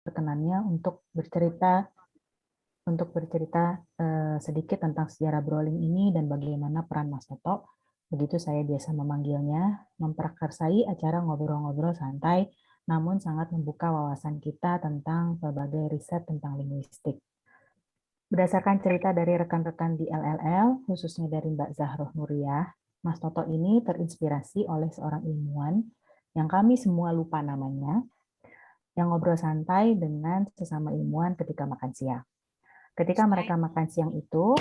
perkenannya untuk bercerita sedikit tentang sejarah Brawling ini dan bagaimana peran Mas Toto, begitu saya biasa memanggilnya, memprakarsai acara ngobrol-ngobrol santai, namun sangat membuka wawasan kita tentang berbagai riset tentang linguistik. Berdasarkan cerita dari rekan-rekan di LLL, khususnya dari Mbak Zahroh Nuriyah, Mas Toto ini terinspirasi oleh seorang ilmuwan yang kami semua lupa namanya, yang ngobrol santai dengan sesama ilmuwan ketika makan siang. Ketika mereka makan siang itu,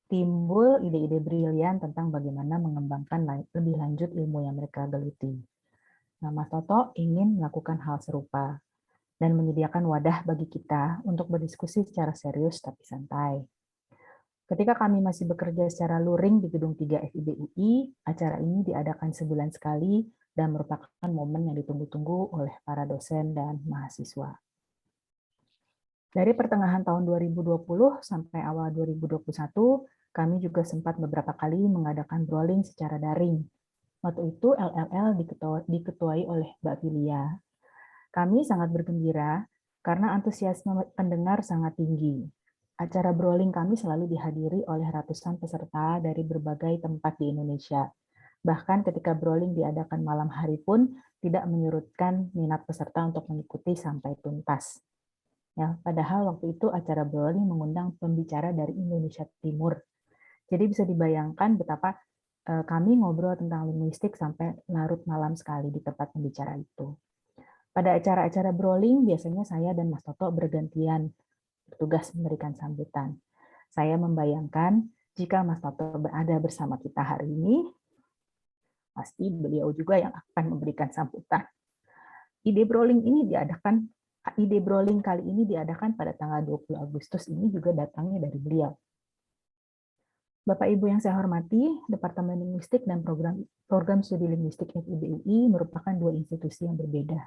timbul ide-ide brilian tentang bagaimana mengembangkan lebih lanjut ilmu yang mereka geluti. Nah, Mas Toto ingin melakukan hal serupa dan menyediakan wadah bagi kita untuk berdiskusi secara serius tapi santai. Ketika kami masih bekerja secara luring di Gedung 3 FIB UI, acara ini diadakan sebulan sekali dan merupakan momen yang ditunggu-tunggu oleh para dosen dan mahasiswa. Dari pertengahan tahun 2020 sampai awal 2021, kami juga sempat beberapa kali mengadakan Brawling secara daring. Waktu itu LLL diketuai oleh Mbak Filia. Kami sangat bergembira karena antusiasme pendengar sangat tinggi. Acara Brawling kami selalu dihadiri oleh ratusan peserta dari berbagai tempat di Indonesia. Bahkan ketika Brawling diadakan malam hari pun tidak menyurutkan minat peserta untuk mengikuti sampai tuntas. Ya, padahal waktu itu acara Brawling mengundang pembicara dari Indonesia Timur. Jadi bisa dibayangkan betapa kami ngobrol tentang linguistik sampai larut malam sekali di tempat pembicara itu. Pada acara-acara Brawling, biasanya saya dan Mas Toto bergantian bertugas memberikan sambutan. Saya membayangkan jika Mas Toto berada bersama kita hari ini, pasti beliau juga yang akan memberikan sambutan. Ide Brawling kali ini diadakan pada tanggal 20 Agustus ini juga datangnya dari beliau. Bapak Ibu yang saya hormati, Departemen Linguistik dan Program Studi Linguistik FIB UI merupakan dua institusi yang berbeda.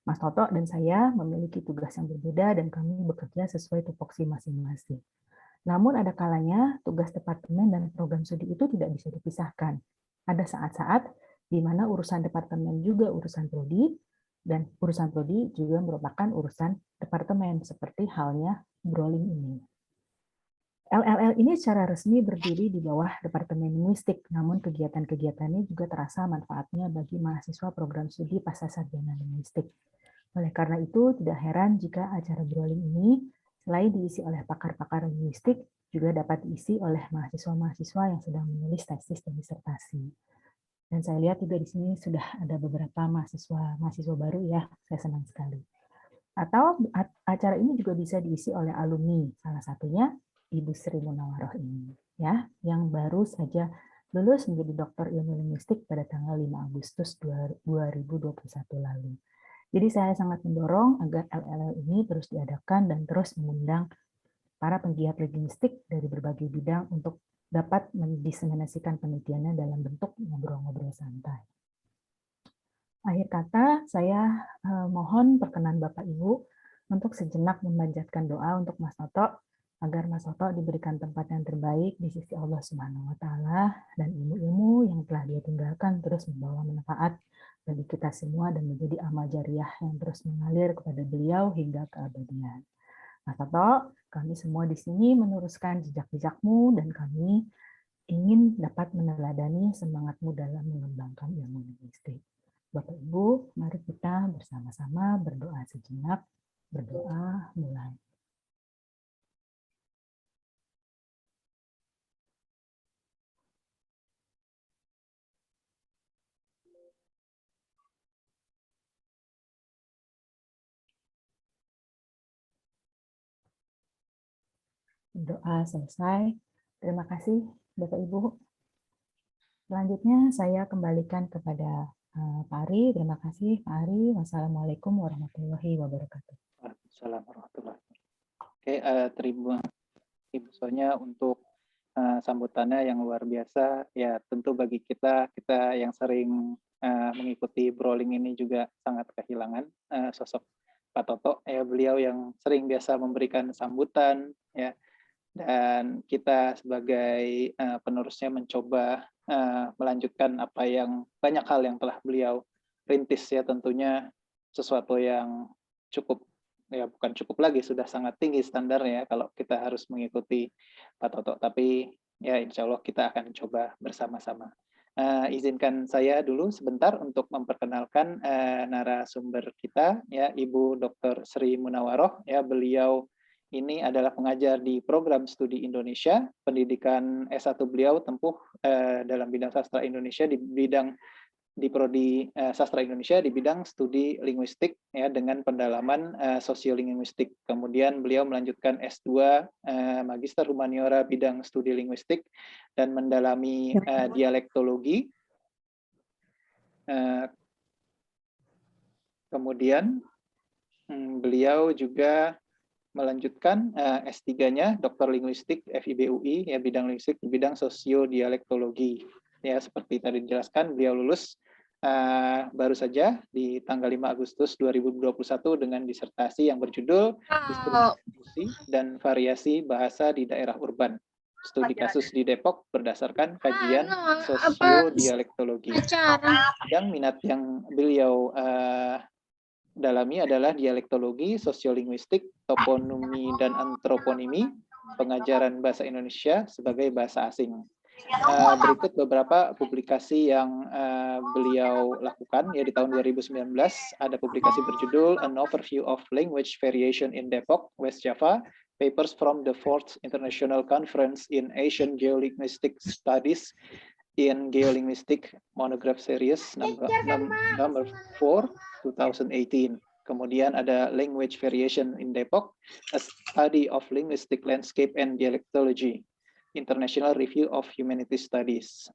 Mas Toto dan saya memiliki tugas yang berbeda dan kami bekerja sesuai tupoksi masing-masing. Namun ada kalanya tugas departemen dan program studi itu tidak bisa dipisahkan. Ada saat-saat di mana urusan departemen juga urusan prodi, dan urusan prodi juga merupakan urusan departemen, seperti halnya Brawling ini. LLL ini secara resmi berdiri di bawah Departemen Linguistik, namun kegiatan-kegiatannya juga terasa manfaatnya bagi mahasiswa program studi Pascasarjana Linguistik. Oleh karena itu, tidak heran jika acara Brawling ini selain diisi oleh pakar-pakar linguistik, juga dapat diisi oleh mahasiswa-mahasiswa yang sedang menulis tesis dan disertasi. Dan saya lihat juga di sini sudah ada beberapa mahasiswa baru ya, saya senang sekali. Atau acara ini juga bisa diisi oleh alumni, salah satunya Ibu Sri Munawaroh ini, ya, yang baru saja lulus menjadi doktor ilmu linguistik pada tanggal 5 Agustus 2021 lalu. Jadi saya sangat mendorong agar LLL ini terus diadakan dan terus mengundang para penggiat linguistik dari berbagai bidang untuk dapat mendiseminasikan penelitiannya dalam bentuk ngobrol-ngobrol santai. Akhir kata, saya mohon perkenan Bapak Ibu untuk sejenak memanjatkan doa untuk Mas Toto, agar Mas Toto diberikan tempat yang terbaik di sisi Allah Subhanahu wa Ta'ala, dan ilmu-ilmu yang telah Dia tinggalkan terus membawa manfaat bagi kita semua dan menjadi amal jariah yang terus mengalir kepada beliau hingga keabadian. Mas Toto, kami semua di sini meneruskan jejak-jejakmu dan kami ingin dapat meneladani semangatmu dalam mengembangkan ilmu linguistik. Bapak Ibu, mari kita bersama-sama berdoa sejenak. Berdoa mulai. Doa selesai. Terima kasih Bapak Ibu. Selanjutnya saya kembalikan kepada Pak Ari. Terima kasih Pak Ari. Wassalamualaikum warahmatullahi wabarakatuh. Waalaikumsalam warahmatullahi wabarakatuh. Oke, terima Ibu Sonya untuk sambutannya yang luar biasa. Ya, tentu bagi kita yang sering mengikuti Brawling ini juga sangat kehilangan sosok Pak Toto. Ya, beliau yang sering biasa memberikan sambutan, ya. Dan kita sebagai penerusnya mencoba melanjutkan apa yang banyak hal yang telah beliau rintis, ya, tentunya sesuatu yang cukup ya bukan cukup lagi, sudah sangat tinggi standarnya kalau kita harus mengikuti Pak Toto. Tapi ya insya Allah kita akan coba bersama-sama. Izinkan saya dulu sebentar untuk memperkenalkan narasumber kita, ya Ibu Dr. Sri Munawaroh. Ya, beliau ini adalah pengajar di program studi Indonesia. Pendidikan S1 beliau tempuh dalam bidang sastra Indonesia di prodi sastra Indonesia di bidang studi linguistik, ya, dengan pendalaman sosiolinguistik. Kemudian beliau melanjutkan S2 Magister Humaniora bidang studi linguistik dan mendalami dialektologi. Kemudian beliau juga melanjutkan S3-nya Doktor Linguistik FIB UI, ya, bidang linguistik di bidang sosiodialektologi. Ya, seperti tadi dijelaskan, beliau lulus baru saja di tanggal 5 Agustus 2021 dengan disertasi yang berjudul Distribusi dan Variasi Bahasa di Daerah Urban. Studi kasus di Depok berdasarkan kajian sosiodialektologi. Yang minat yang beliau dalami adalah dialektologi, sosiolinguistik, toponimi dan antroponimi, pengajaran bahasa Indonesia sebagai bahasa asing. Berikut beberapa publikasi yang beliau lakukan, ya, di tahun 2019 ada publikasi berjudul An Overview of Language Variation in Depok, West Java, Papers from the 4th International Conference in Asian Geolinguistic Studies in Geolinguistic Monograph Series number 4, 2018. Kemudian ada Language Variation in Depok, A Study of Linguistic Landscape and Dialectology, International Review of Humanities Studies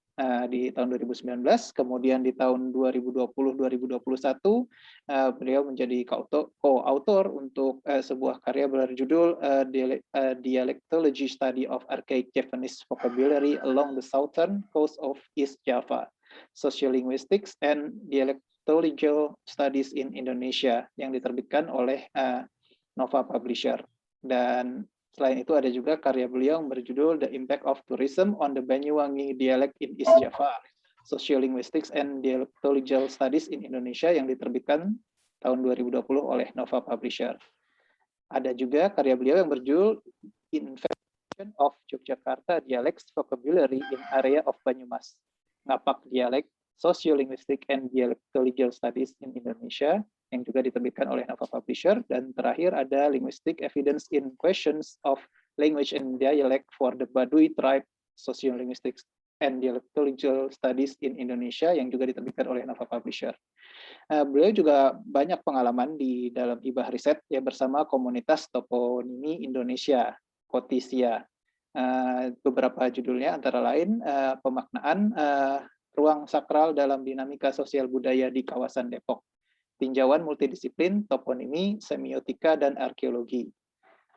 di tahun 2019. Kemudian di tahun 2020-2021 beliau menjadi co-author untuk sebuah karya berjudul Dialectology Study of Archaic Javanese Vocabulary Along the Southern Coast of East Java, Sociolinguistics and Dialectological Studies in Indonesia, yang diterbitkan oleh Nova Publisher. Dan selain itu ada juga karya beliau yang berjudul The Impact of Tourism on the Banyuwangi Dialect in East Java, Sociolinguistics and Dialectological Studies in Indonesia, yang diterbitkan tahun 2020 oleh Nova Publisher. Ada juga karya beliau yang berjudul Invention of Yogyakarta Dialects Vocabulary in Area of Banyumas, Ngapak Dialect, Sociolinguistic and Dialectological Studies in Indonesia, yang juga diterbitkan oleh Nova Publisher. Dan terakhir ada Linguistic Evidence in Questions of Language and Dialect for the Baduy Tribe, Sociolinguistics and Dialectological Studies in Indonesia, yang juga diterbitkan oleh Nova Publisher. Beliau juga banyak pengalaman di dalam hibah riset, ya, bersama komunitas toponimi Indonesia, Kotisia. Beberapa judulnya antara lain pemaknaan ruang sakral dalam dinamika sosial budaya di kawasan Depok, tinjauan multidisiplin, toponimi, semiotika, dan arkeologi.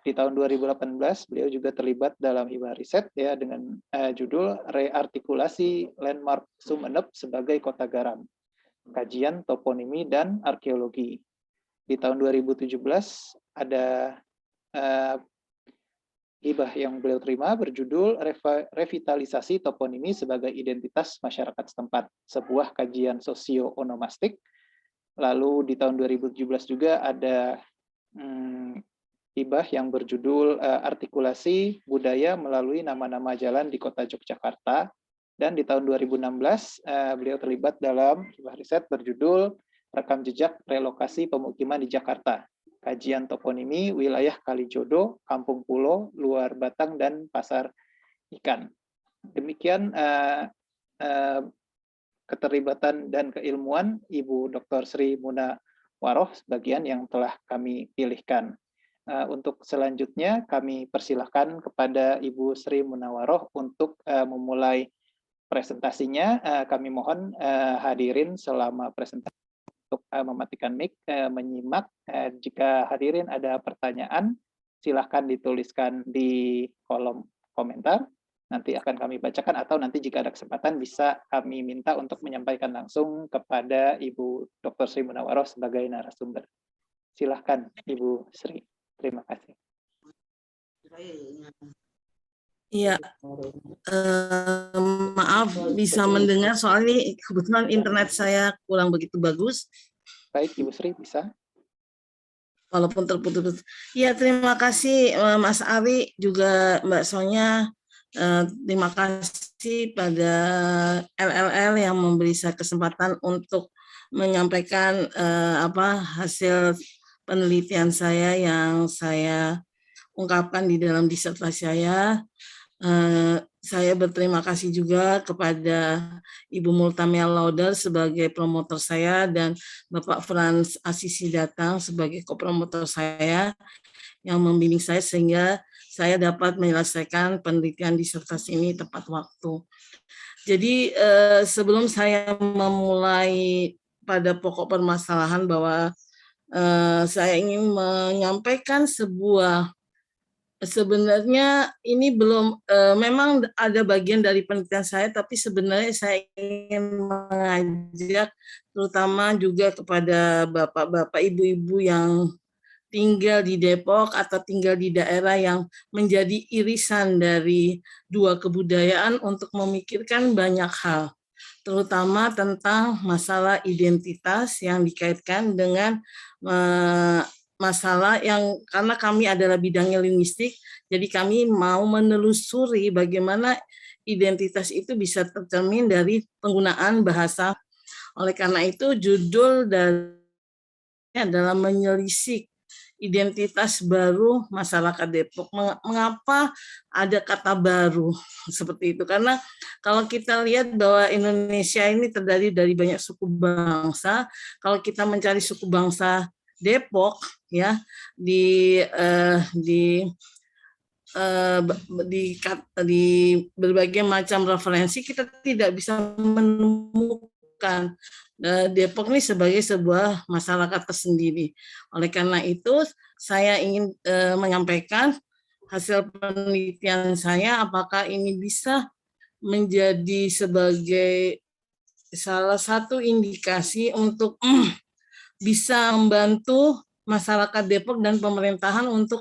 Di tahun 2018, beliau juga terlibat dalam hibah riset, ya, dengan judul Reartikulasi Landmark Sumeneb sebagai Kota Garam, kajian toponimi dan arkeologi. Di tahun 2017 ada hibah yang beliau terima berjudul Revitalisasi Toponimi sebagai Identitas Masyarakat Setempat, sebuah kajian sosio-onomastik. Lalu di tahun 2017 juga ada hibah yang berjudul Artikulasi Budaya Melalui Nama-Nama Jalan di Kota Yogyakarta. Dan di tahun 2016 beliau terlibat dalam hibah riset berjudul Rekam Jejak Relokasi Pemukiman di Jakarta, kajian toponimi wilayah Kalijodo, Kampung Pulo, Luar Batang, dan Pasar Ikan. Demikian keterlibatan dan keilmuan Ibu Dr. Sri Munawaroh sebagian yang telah kami pilihkan. Untuk selanjutnya kami persilahkan kepada Ibu Sri Munawaroh untuk memulai presentasinya. Kami mohon hadirin selama presentasi untuk mematikan mic, menyimak. Jika hadirin ada pertanyaan, silahkan dituliskan di kolom komentar. Nanti akan kami bacakan, atau nanti jika ada kesempatan bisa kami minta untuk menyampaikan langsung kepada Ibu Dr. Sri Munawaroh sebagai narasumber. Silahkan Ibu Sri. Terima kasih. Iya, maaf bisa mendengar soalnya kebetulan internet saya kurang begitu bagus. Baik Ibu Sri, bisa. walaupun terputus. Ya, terima kasih Mas Ari, juga Mbak Sonya. Terima kasih pada LLL yang memberi saya kesempatan untuk menyampaikan hasil penelitian saya yang saya ungkapkan di dalam disertasi saya. Saya berterima kasih juga kepada Ibu Multamel Lauder sebagai promotor saya dan Bapak Frans Asisi datang sebagai kopromotor saya yang membimbing saya sehingga saya dapat menyelesaikan penelitian disertasi ini tepat waktu. Jadi sebelum saya memulai pada pokok permasalahan bahwa saya ingin menyampaikan sebenarnya ini belum, memang ada bagian dari penelitian saya, tapi sebenarnya saya ingin mengajak terutama juga kepada bapak-bapak, ibu-ibu yang tinggal di Depok atau tinggal di daerah yang menjadi irisan dari dua kebudayaan untuk memikirkan banyak hal, terutama tentang masalah identitas yang dikaitkan dengan masalah yang karena kami adalah bidangnya linguistik, jadi kami mau menelusuri bagaimana identitas itu bisa tercermin dari penggunaan bahasa. Oleh karena itu judul dari adalah menyelisik identitas baru masyarakat Depok. Mengapa ada kata baru seperti itu? Karena kalau kita lihat bahwa Indonesia ini terdiri dari banyak suku bangsa, kalau kita mencari suku bangsa Depok ya di berbagai macam referensi kita tidak bisa menemukan Depok ini sebagai sebuah masyarakat tersendiri. Oleh karena itu saya ingin menyampaikan hasil penelitian saya, apakah ini bisa menjadi sebagai salah satu indikasi untuk bisa membantu masyarakat Depok dan pemerintahan untuk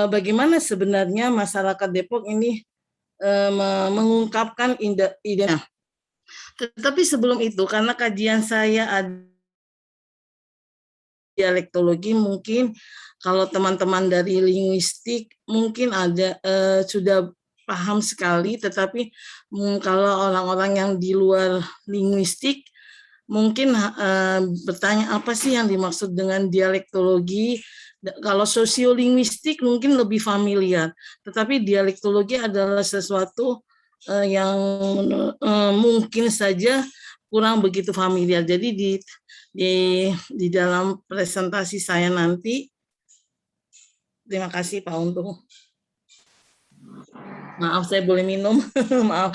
bagaimana sebenarnya masyarakat Depok ini mengungkapkan ide. Tetapi sebelum itu, karena kajian saya ada dialektologi, mungkin kalau teman-teman dari linguistik mungkin ada sudah paham sekali, tetapi kalau orang-orang yang di luar linguistik mungkin bertanya apa sih yang dimaksud dengan dialektologi. Kalau sosiolinguistik mungkin lebih familiar, tetapi dialektologi adalah sesuatu yang mungkin saja kurang begitu familiar. Jadi di dalam presentasi saya nanti, terima kasih Pak Untung. Maaf saya boleh minum, maaf.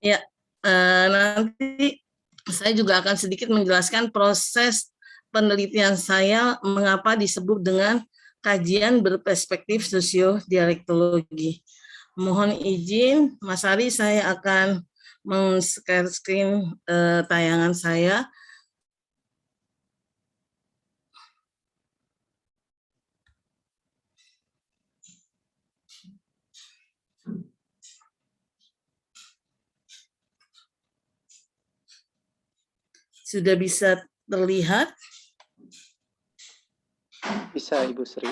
Ya. Nanti saya juga akan sedikit menjelaskan proses penelitian saya mengapa disebut dengan kajian berperspektif sosiodialektologi. Mohon izin, Mas Ari, saya akan men-share screen tayangan saya. Sudah bisa terlihat? Bisa, Ibu Sri.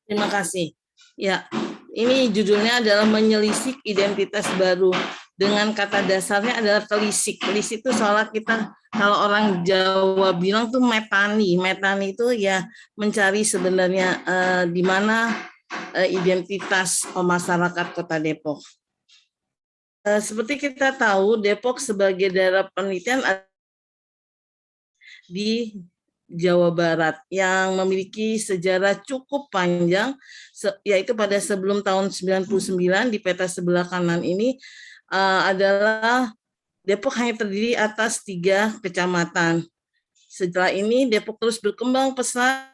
Terima kasih. Ya, ini judulnya adalah menyelisik identitas baru. Dengan kata dasarnya adalah telisik. Telisik itu soalnya kita, kalau orang Jawa bilang tuh metani. Metani itu ya mencari sebenarnya di mana identitas masyarakat Kota Depok. Seperti kita tahu, Depok sebagai daerah penelitian di Jawa Barat yang memiliki sejarah cukup panjang, yaitu pada sebelum tahun 99 di peta sebelah kanan ini adalah Depok hanya terdiri atas 3 kecamatan. Setelah ini Depok terus berkembang pesat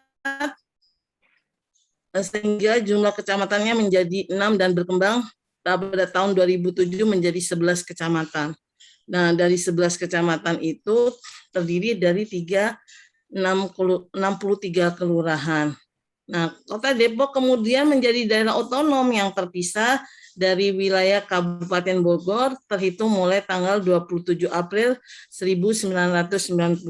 sehingga jumlah kecamatannya menjadi 6 dan berkembang pada tahun 2007 menjadi 11 kecamatan. Nah, dari 11 kecamatan itu terdiri dari 63 kelurahan. Nah, Kota Depok kemudian menjadi daerah otonom yang terpisah dari wilayah Kabupaten Bogor terhitung mulai tanggal 27 April 1999.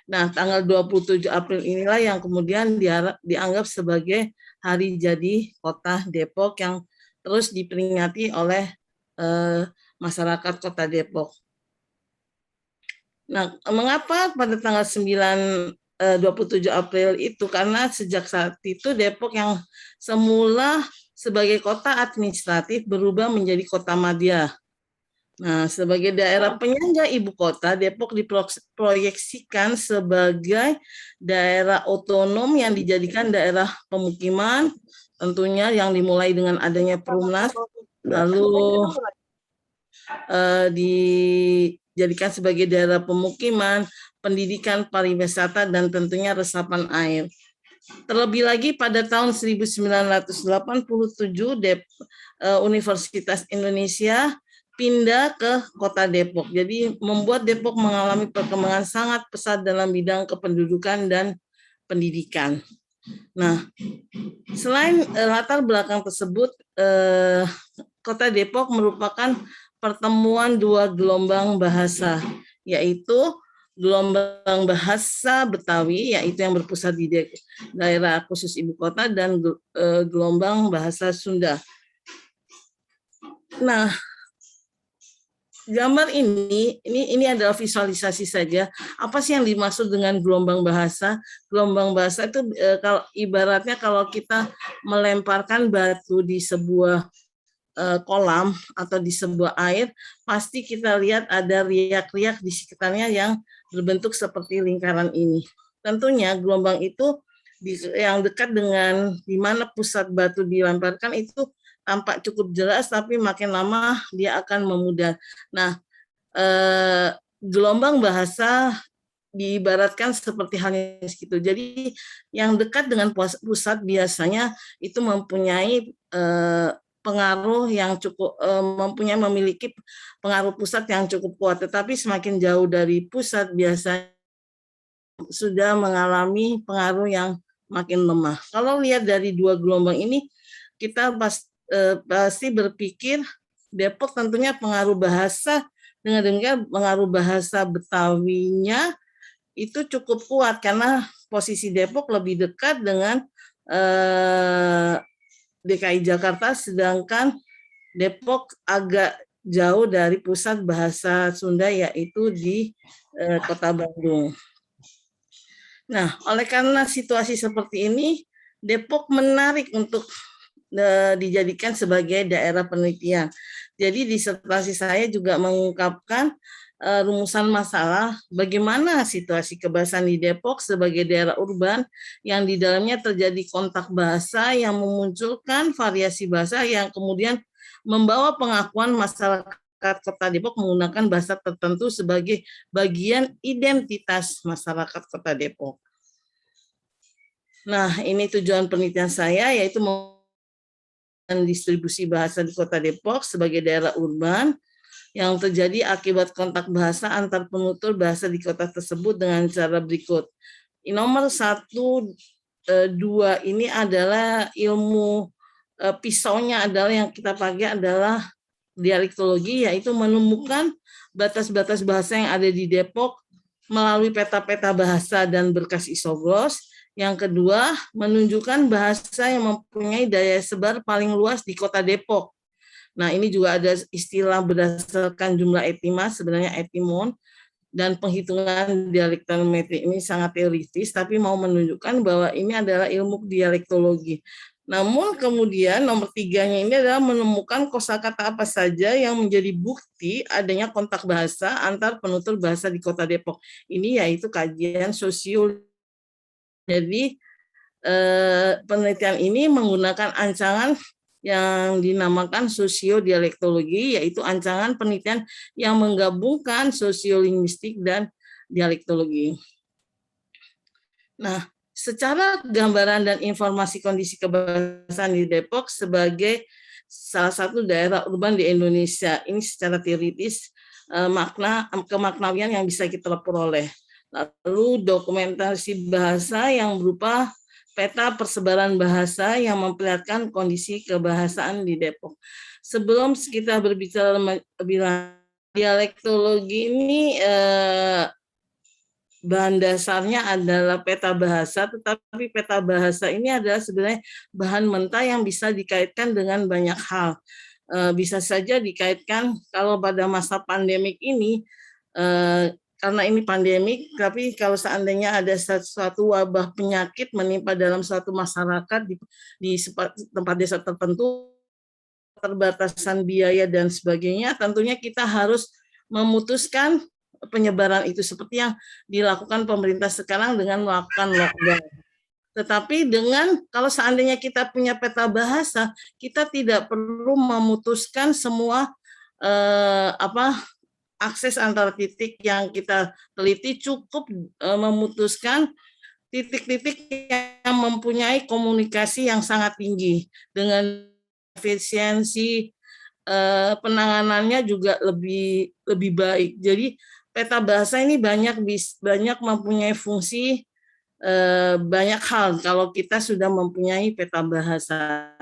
Nah, tanggal 27 April inilah yang kemudian dianggap sebagai hari jadi Kota Depok yang terus diperingati oleh masyarakat Kota Depok. Nah, mengapa pada tanggal 27 April itu? Karena sejak saat itu Depok yang semula sebagai kota administratif berubah menjadi kota madya. Nah, sebagai daerah penyangga ibu kota, Depok diproyeksikan sebagai daerah otonom yang dijadikan daerah pemukiman, tentunya yang dimulai dengan adanya Perumnas, lalu dijadikan sebagai daerah pemukiman, pendidikan, pariwisata, dan tentunya resapan air. Terlebih lagi pada tahun 1987 Universitas Indonesia pindah ke Kota Depok. Jadi membuat Depok mengalami perkembangan sangat pesat dalam bidang kependudukan dan pendidikan. Nah, selain latar belakang tersebut, Kota Depok merupakan pertemuan dua gelombang bahasa, yaitu gelombang bahasa Betawi, yaitu yang berpusat di daerah khusus ibu kota, dan gelombang bahasa Sunda. Nah, gambar ini adalah visualisasi saja. Apa sih yang dimaksud dengan gelombang bahasa? Gelombang bahasa itu kalau ibaratnya kalau kita melemparkan batu di sebuah kolam atau di sebuah air, pasti kita lihat ada riak-riak di sekitarnya yang berbentuk seperti lingkaran ini. Tentunya gelombang itu yang dekat dengan di mana pusat batu dilemparkan itu tampak cukup jelas, tapi makin lama dia akan memudar. Nah, gelombang bahasa diibaratkan seperti halnya segitu. Jadi yang dekat dengan pusat biasanya itu mempunyai pengaruh yang cukup memiliki pengaruh pusat yang cukup kuat, tetapi semakin jauh dari pusat biasanya sudah mengalami pengaruh yang makin lemah. Kalau lihat dari dua gelombang ini, kita pasti berpikir Depok tentunya pengaruh bahasa, dengan demikian pengaruh bahasa Betawinya itu cukup kuat karena posisi Depok lebih dekat dengan DKI Jakarta, sedangkan Depok agak jauh dari pusat bahasa Sunda, yaitu di Kota Bandung. Nah, oleh karena situasi seperti ini, Depok menarik untuk dijadikan sebagai daerah penelitian. Jadi disertasi saya juga mengungkapkan rumusan masalah bagaimana situasi kebahasaan di Depok sebagai daerah urban yang di dalamnya terjadi kontak bahasa yang memunculkan variasi bahasa yang kemudian membawa pengakuan masyarakat Kota Depok menggunakan bahasa tertentu sebagai bagian identitas masyarakat Kota Depok. Nah, ini tujuan penelitian saya, yaitu distribusi bahasa di Kota Depok sebagai daerah urban yang terjadi akibat kontak bahasa antar penutur bahasa di kota tersebut dengan cara berikut. Nomor 1, 2 ini adalah ilmu pisaunya adalah yang kita pakai adalah dialektologi, yaitu menemukan batas-batas bahasa yang ada di Depok melalui peta-peta bahasa dan berkas isoglos. Yang kedua, menunjukkan bahasa yang mempunyai daya sebar paling luas di Kota Depok. Nah, ini juga ada istilah berdasarkan jumlah etima, sebenarnya etimon, dan penghitungan dialektometri ini sangat teoritis, tapi mau menunjukkan bahwa ini adalah ilmu dialektologi. Namun kemudian nomor 3-nya ini adalah menemukan kosakata apa saja yang menjadi bukti adanya kontak bahasa antar penutur bahasa di Kota Depok. Ini yaitu kajian sosiologi. Jadi penelitian ini menggunakan ancangan yang dinamakan sosiodialektologi, yaitu ancangan penelitian yang menggabungkan sosiolinguistik dan dialektologi. Nah, secara gambaran dan informasi kondisi kebahasaan di Depok sebagai salah satu daerah urban di Indonesia, ini secara teoritis kemaknawian yang bisa kita peroleh. Lalu dokumentasi bahasa yang berupa peta persebaran bahasa yang memperlihatkan kondisi kebahasaan di Depok. Sebelum kita berbicara lebih lanjut, dialektologi ini bahan dasarnya adalah peta bahasa, tetapi peta bahasa ini adalah sebenarnya bahan mentah yang bisa dikaitkan dengan banyak hal. Bisa saja dikaitkan kalau pada masa pandemik ini, karena ini pandemik, tapi kalau seandainya ada suatu wabah penyakit menimpa dalam suatu masyarakat di tempat desa tertentu, keterbatasan biaya dan sebagainya, tentunya kita harus memutuskan penyebaran itu seperti yang dilakukan pemerintah sekarang dengan melakukan lockdown. Tetapi dengan kalau seandainya kita punya peta bahasa, kita tidak perlu memutuskan semua akses antar titik yang kita teliti, cukup memutuskan titik-titik yang mempunyai komunikasi yang sangat tinggi dengan efisiensi penanganannya juga lebih baik. Jadi peta bahasa ini banyak mempunyai fungsi banyak hal kalau kita sudah mempunyai peta bahasa.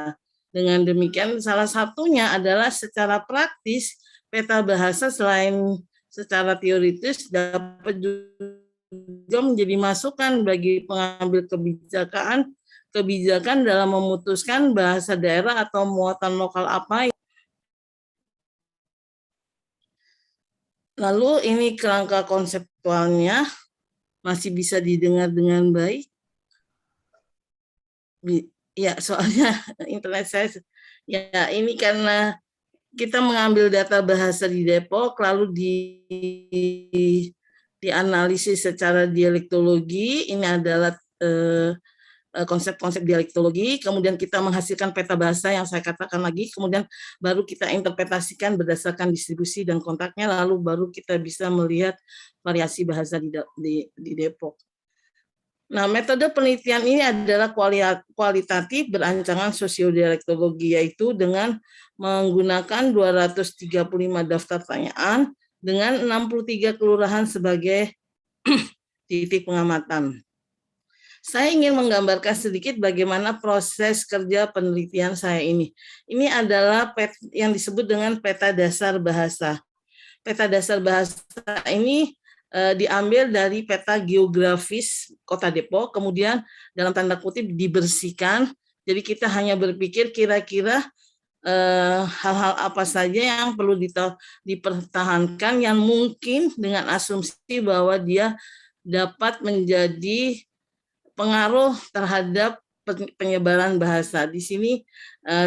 Dengan demikian salah satunya adalah secara praktis peta bahasa selain secara teoritis dapat juga menjadi masukan bagi pengambil kebijakan dalam memutuskan bahasa daerah atau muatan lokal apa. Lalu ini kerangka konseptualnya masih bisa didengar dengan baik. Ya, soalnya internet saya ya ini karena kita mengambil data bahasa di Depok, lalu dianalisis secara dialektologi. Ini adalah konsep-konsep dialektologi. Kemudian kita menghasilkan peta bahasa yang saya katakan lagi. Kemudian baru kita interpretasikan berdasarkan distribusi dan kontaknya. Lalu baru kita bisa melihat variasi bahasa di Depok. Nah, metode penelitian ini adalah kualitatif berancangan sosiodialektologi, yaitu dengan menggunakan 235 daftar pertanyaan dengan 63 kelurahan sebagai titik pengamatan. Saya ingin menggambarkan sedikit bagaimana proses kerja penelitian saya ini. Ini adalah yang disebut dengan peta dasar bahasa. Peta dasar bahasa ini diambil dari peta geografis Kota Depok, kemudian dalam tanda kutip dibersihkan. Jadi kita hanya berpikir kira-kira hal-hal apa saja yang perlu dipertahankan yang mungkin dengan asumsi bahwa dia dapat menjadi pengaruh terhadap penyebaran bahasa. Di sini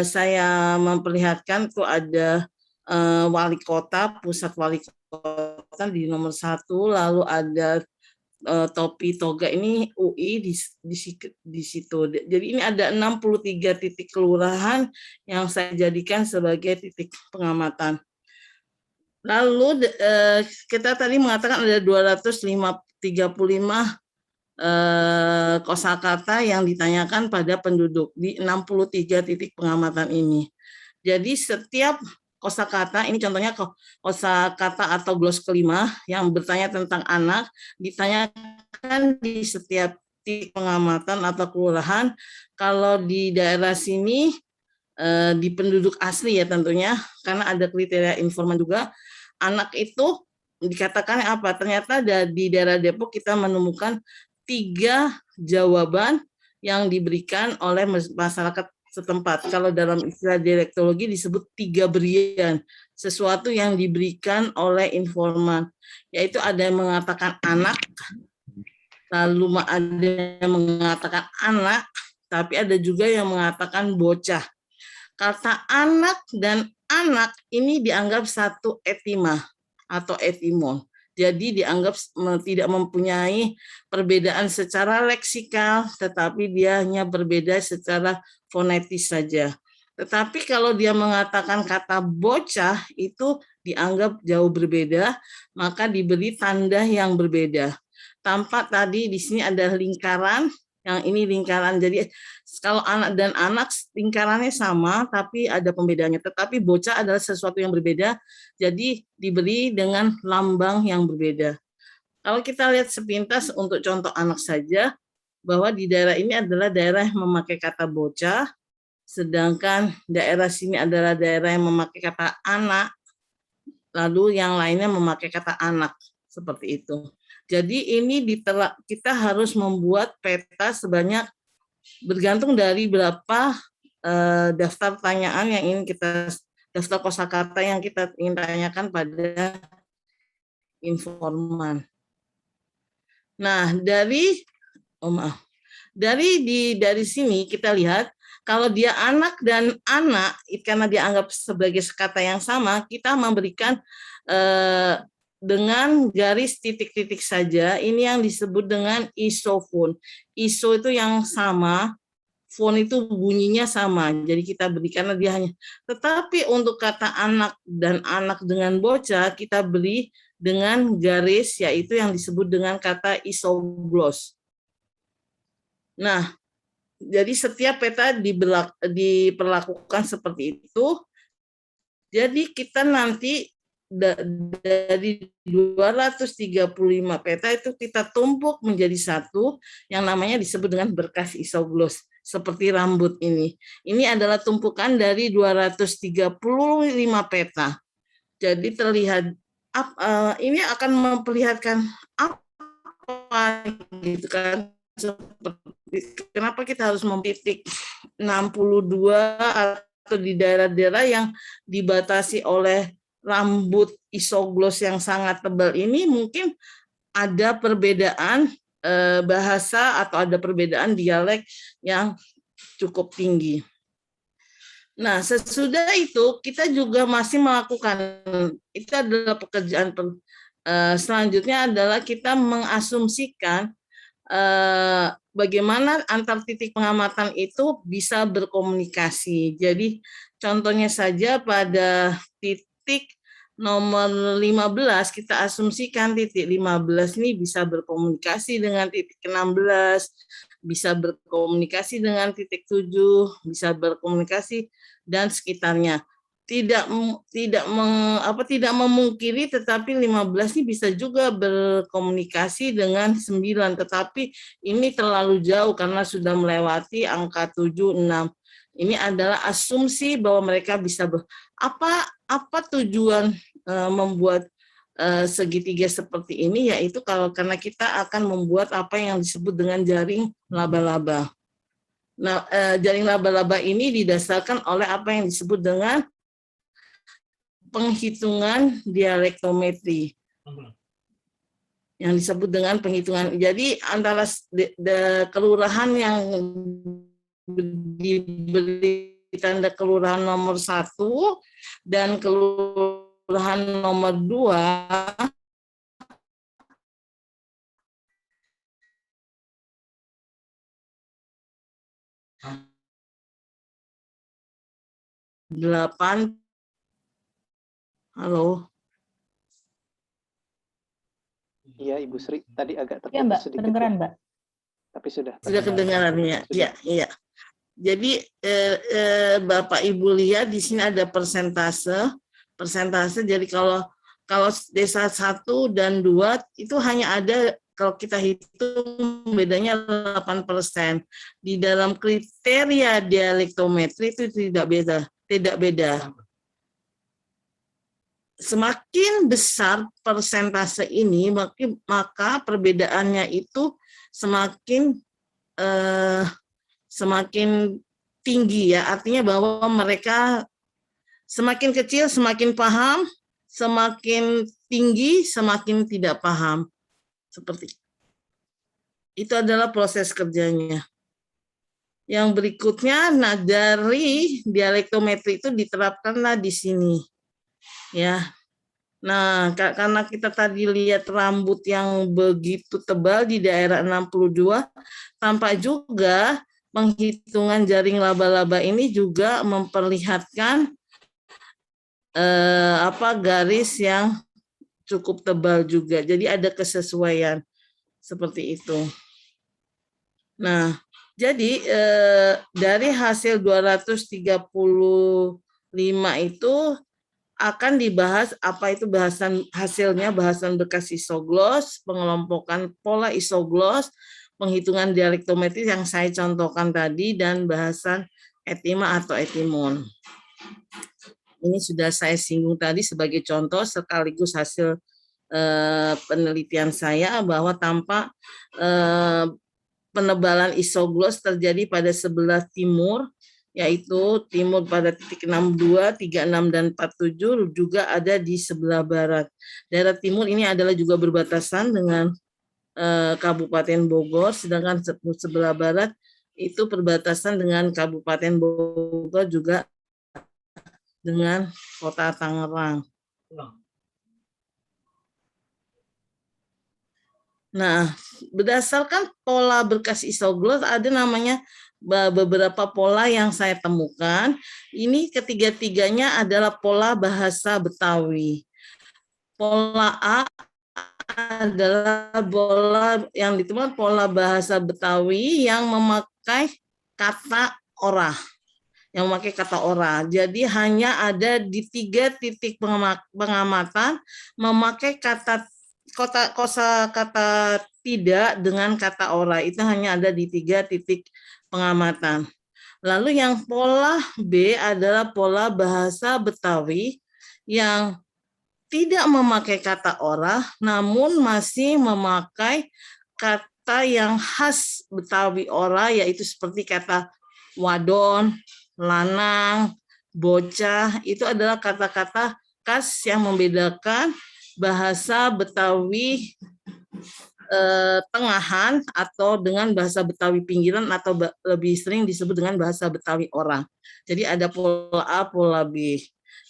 saya memperlihatkan tuh ada wali kota, pusat wali kota di nomor 1, lalu ada topi toga ini UI di situ. Jadi ini ada 63 titik kelurahan yang saya jadikan sebagai titik pengamatan. Lalu kita tadi mengatakan ada 235 kosakata yang ditanyakan pada penduduk di 63 titik pengamatan ini. Jadi setiap kosakata, ini contohnya kosakata atau glos kelima yang bertanya tentang anak, ditanyakan di setiap titik pengamatan atau kelurahan. Kalau di daerah sini, di penduduk asli ya tentunya, karena ada kriteria informan juga, anak itu dikatakan apa? Ternyata di daerah Depok kita menemukan 3 jawaban yang diberikan oleh masyarakat setempat. Kalau dalam istilah dialektologi disebut 3 berian, sesuatu yang diberikan oleh informan, yaitu ada yang mengatakan anak, lalu ada yang mengatakan anak, tapi ada juga yang mengatakan bocah. Kata anak dan anak ini dianggap satu etima atau etimon. Jadi dianggap tidak mempunyai perbedaan secara leksikal, tetapi dia hanya berbeda secara fonetis saja. Tetapi kalau dia mengatakan kata bocah, itu dianggap jauh berbeda, maka diberi tanda yang berbeda. Tampak tadi di sini ada lingkaran, yang ini lingkaran. Jadi kalau anak dan anak lingkarannya sama, tapi ada pembedanya. Tetapi bocah adalah sesuatu yang berbeda, jadi diberi dengan lambang yang berbeda. Kalau kita lihat sepintas untuk contoh anak saja, bahwa di daerah ini adalah daerah yang memakai kata bocah, sedangkan daerah sini adalah daerah yang memakai kata anak, lalu yang lainnya memakai kata anak, seperti itu. Jadi ini kita harus membuat peta sebanyak bergantung dari berapa daftar pertanyaan yang ingin kita, daftar kosakata yang kita ingin tanyakan pada informan. Nah, dari sini kita lihat kalau dia anak dan anak, karena dianggap sebagai kata yang sama, kita memberikan dengan garis titik-titik saja. Ini yang disebut dengan isofon. Iso itu yang sama, fon itu bunyinya sama. Jadi kita berikan dia hanya. Tetapi untuk kata anak dan anak dengan bocah, kita beri dengan garis, yaitu yang disebut dengan kata isoglos. Nah, jadi setiap peta diperlakukan seperti itu. Jadi kita nanti dari 235 peta itu kita tumpuk menjadi satu yang namanya disebut dengan berkas isoglos, seperti rambut ini. Ini adalah tumpukan dari 235 peta. Jadi terlihat ini akan memperlihatkan apa gitu kan. Kenapa kita harus mempitik 62 atau di daerah-daerah yang dibatasi oleh rambut isoglos yang sangat tebal ini, mungkin ada perbedaan bahasa atau ada perbedaan dialek yang cukup tinggi. Nah, sesudah itu kita juga masih melakukan, itu adalah pekerjaan selanjutnya adalah kita mengasumsikan bagaimana antar titik pengamatan itu bisa berkomunikasi. Jadi contohnya saja pada titik nomor 15 kita asumsikan titik 15 ini bisa berkomunikasi dengan titik 16, bisa berkomunikasi dengan titik 7, bisa berkomunikasi dan sekitarnya. Tidak memungkiri, tetapi 15 ini bisa juga berkomunikasi dengan 9, tetapi ini terlalu jauh karena sudah melewati angka 7, 6. Ini adalah asumsi bahwa mereka bisa apa tujuan membuat segitiga seperti ini, yaitu karena kita akan membuat apa yang disebut dengan jaring laba-laba. Nah, jaring laba-laba ini didasarkan oleh apa yang disebut dengan penghitungan dialektometri yang disebut dengan penghitungan. Jadi antara kelurahan yang diberi tanda kelurahan nomor 1 dan kelurahan nomor 2 8. Halo. Iya, Ibu Sri, tadi agak terputus Mbak, sedikit. Kedengeran, Mbak. Tapi sudah kedengaran ya. Iya. Jadi Bapak Ibu lihat di sini ada persentase. Jadi kalau desa 1 dan 2 itu hanya ada, kalau kita hitung bedanya 8%. Di dalam kriteria dialektometri itu tidak beda. Semakin besar persentase ini, maka perbedaannya itu semakin tinggi ya. Artinya bahwa mereka semakin kecil semakin paham, semakin tinggi semakin tidak paham. Seperti itu adalah proses kerjanya. Yang berikutnya, nah dari dialektometri itu diterapkanlah di sini. Ya, nah karena kita tadi lihat rambut yang begitu tebal di daerah 62, tampak juga penghitungan jaring laba-laba ini juga memperlihatkan garis yang cukup tebal juga. Jadi ada kesesuaian seperti itu. Nah, jadi dari hasil 235 itu akan dibahas apa itu bahasan hasilnya, bahasan berkas isoglos, pengelompokan pola isoglos, penghitungan dialektometris yang saya contohkan tadi dan bahasan etima atau etimun. Ini sudah saya singgung tadi sebagai contoh sekaligus hasil penelitian saya bahwa tampak penebalan isoglos terjadi pada sebelah timur, yaitu timur pada titik 62, 36, dan 47 juga ada di sebelah barat. Daerah timur ini adalah juga berbatasan dengan Kabupaten Bogor, sedangkan sebelah barat itu perbatasan dengan Kabupaten Bogor juga dengan Kota Tangerang. Nah, berdasarkan pola berkas isoglos ada namanya beberapa pola yang saya temukan. Ini ketiga-tiganya adalah pola bahasa Betawi. Pola A adalah pola yang ditemukan pola bahasa Betawi yang memakai kata orah. Jadi hanya ada di 3 titik pengamatan memakai kata tidak dengan kata ora. Itu hanya ada di 3 titik pengamatan. Lalu yang pola B adalah pola bahasa Betawi yang tidak memakai kata ora, namun masih memakai kata yang khas Betawi ora, yaitu seperti kata wadon, lanang, bocah. Itu adalah kata-kata khas yang membedakan bahasa Betawi tengahan atau dengan bahasa Betawi pinggiran atau lebih sering disebut dengan bahasa Betawi orang. Jadi ada pola A, pola B.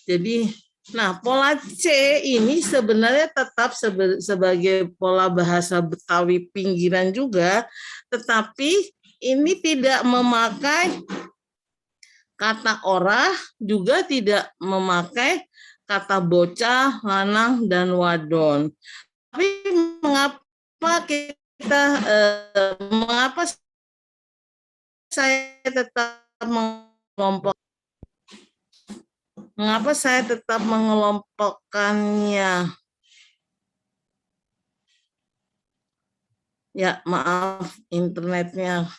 Jadi, nah pola C ini sebenarnya tetap sebagai pola bahasa Betawi pinggiran juga, tetapi ini tidak memakai kata orah, juga tidak memakai kata bocah, lanang, dan wadon. Tapi mengapa saya tetap mengelompokkannya? Ya, maaf internetnya.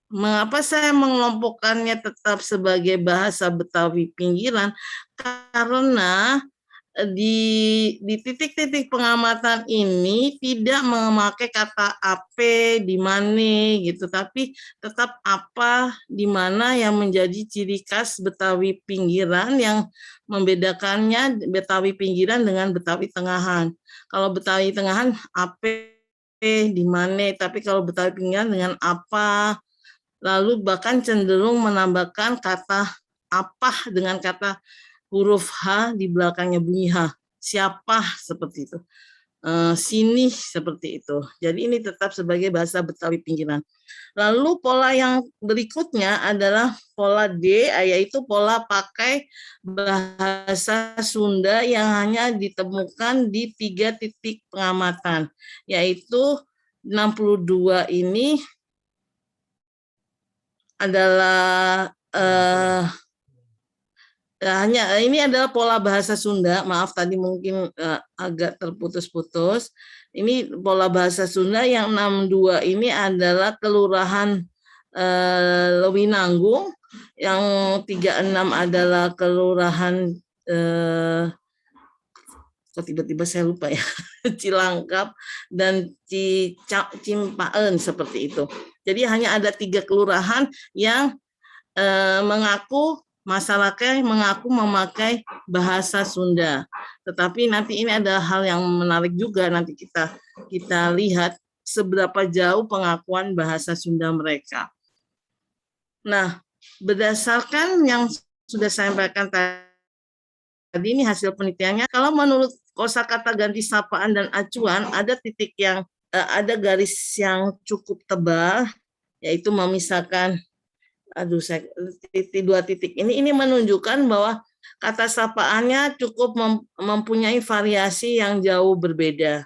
Mengapa saya mengelompokkannya tetap sebagai bahasa Betawi pinggiran? Karena di titik-titik pengamatan ini tidak memakai kata apa, di mana gitu, tapi tetap apa, di mana yang menjadi ciri khas Betawi pinggiran yang membedakannya Betawi pinggiran dengan Betawi tengahan. Kalau Betawi tengahan apa, di mana, tapi kalau Betawi pinggiran dengan apa, lalu bahkan cenderung menambahkan kata apa dengan kata huruf H di belakangnya bunyi H. Siapa seperti itu. Sini seperti itu. Jadi ini tetap sebagai bahasa Betawi pinggiran. Lalu pola yang berikutnya adalah pola D, yaitu pola pakai bahasa Sunda yang hanya ditemukan di 3 titik pengamatan, yaitu 62 ini adalah hanya ini adalah pola bahasa Sunda. Maaf tadi mungkin agak terputus-putus. Ini pola bahasa Sunda yang 62 ini adalah Kelurahan Lewinanggung, yang 36 adalah Kelurahan kok tiba-tiba saya lupa ya, Cilangkap dan Cimpaen seperti itu. Jadi hanya ada 3 kelurahan yang mengaku masyarakatnya mengaku memakai bahasa Sunda. Tetapi nanti ini ada hal yang menarik juga, nanti kita lihat seberapa jauh pengakuan bahasa Sunda mereka. Nah, berdasarkan yang sudah saya sampaikan tadi, ini hasil penelitiannya. Kalau menurut kosakata ganti sapaan dan acuan, ada titik yang ada garis yang cukup tebal, yaitu memisahkan 2 titik ini menunjukkan bahwa kata sapaannya cukup mempunyai variasi yang jauh berbeda,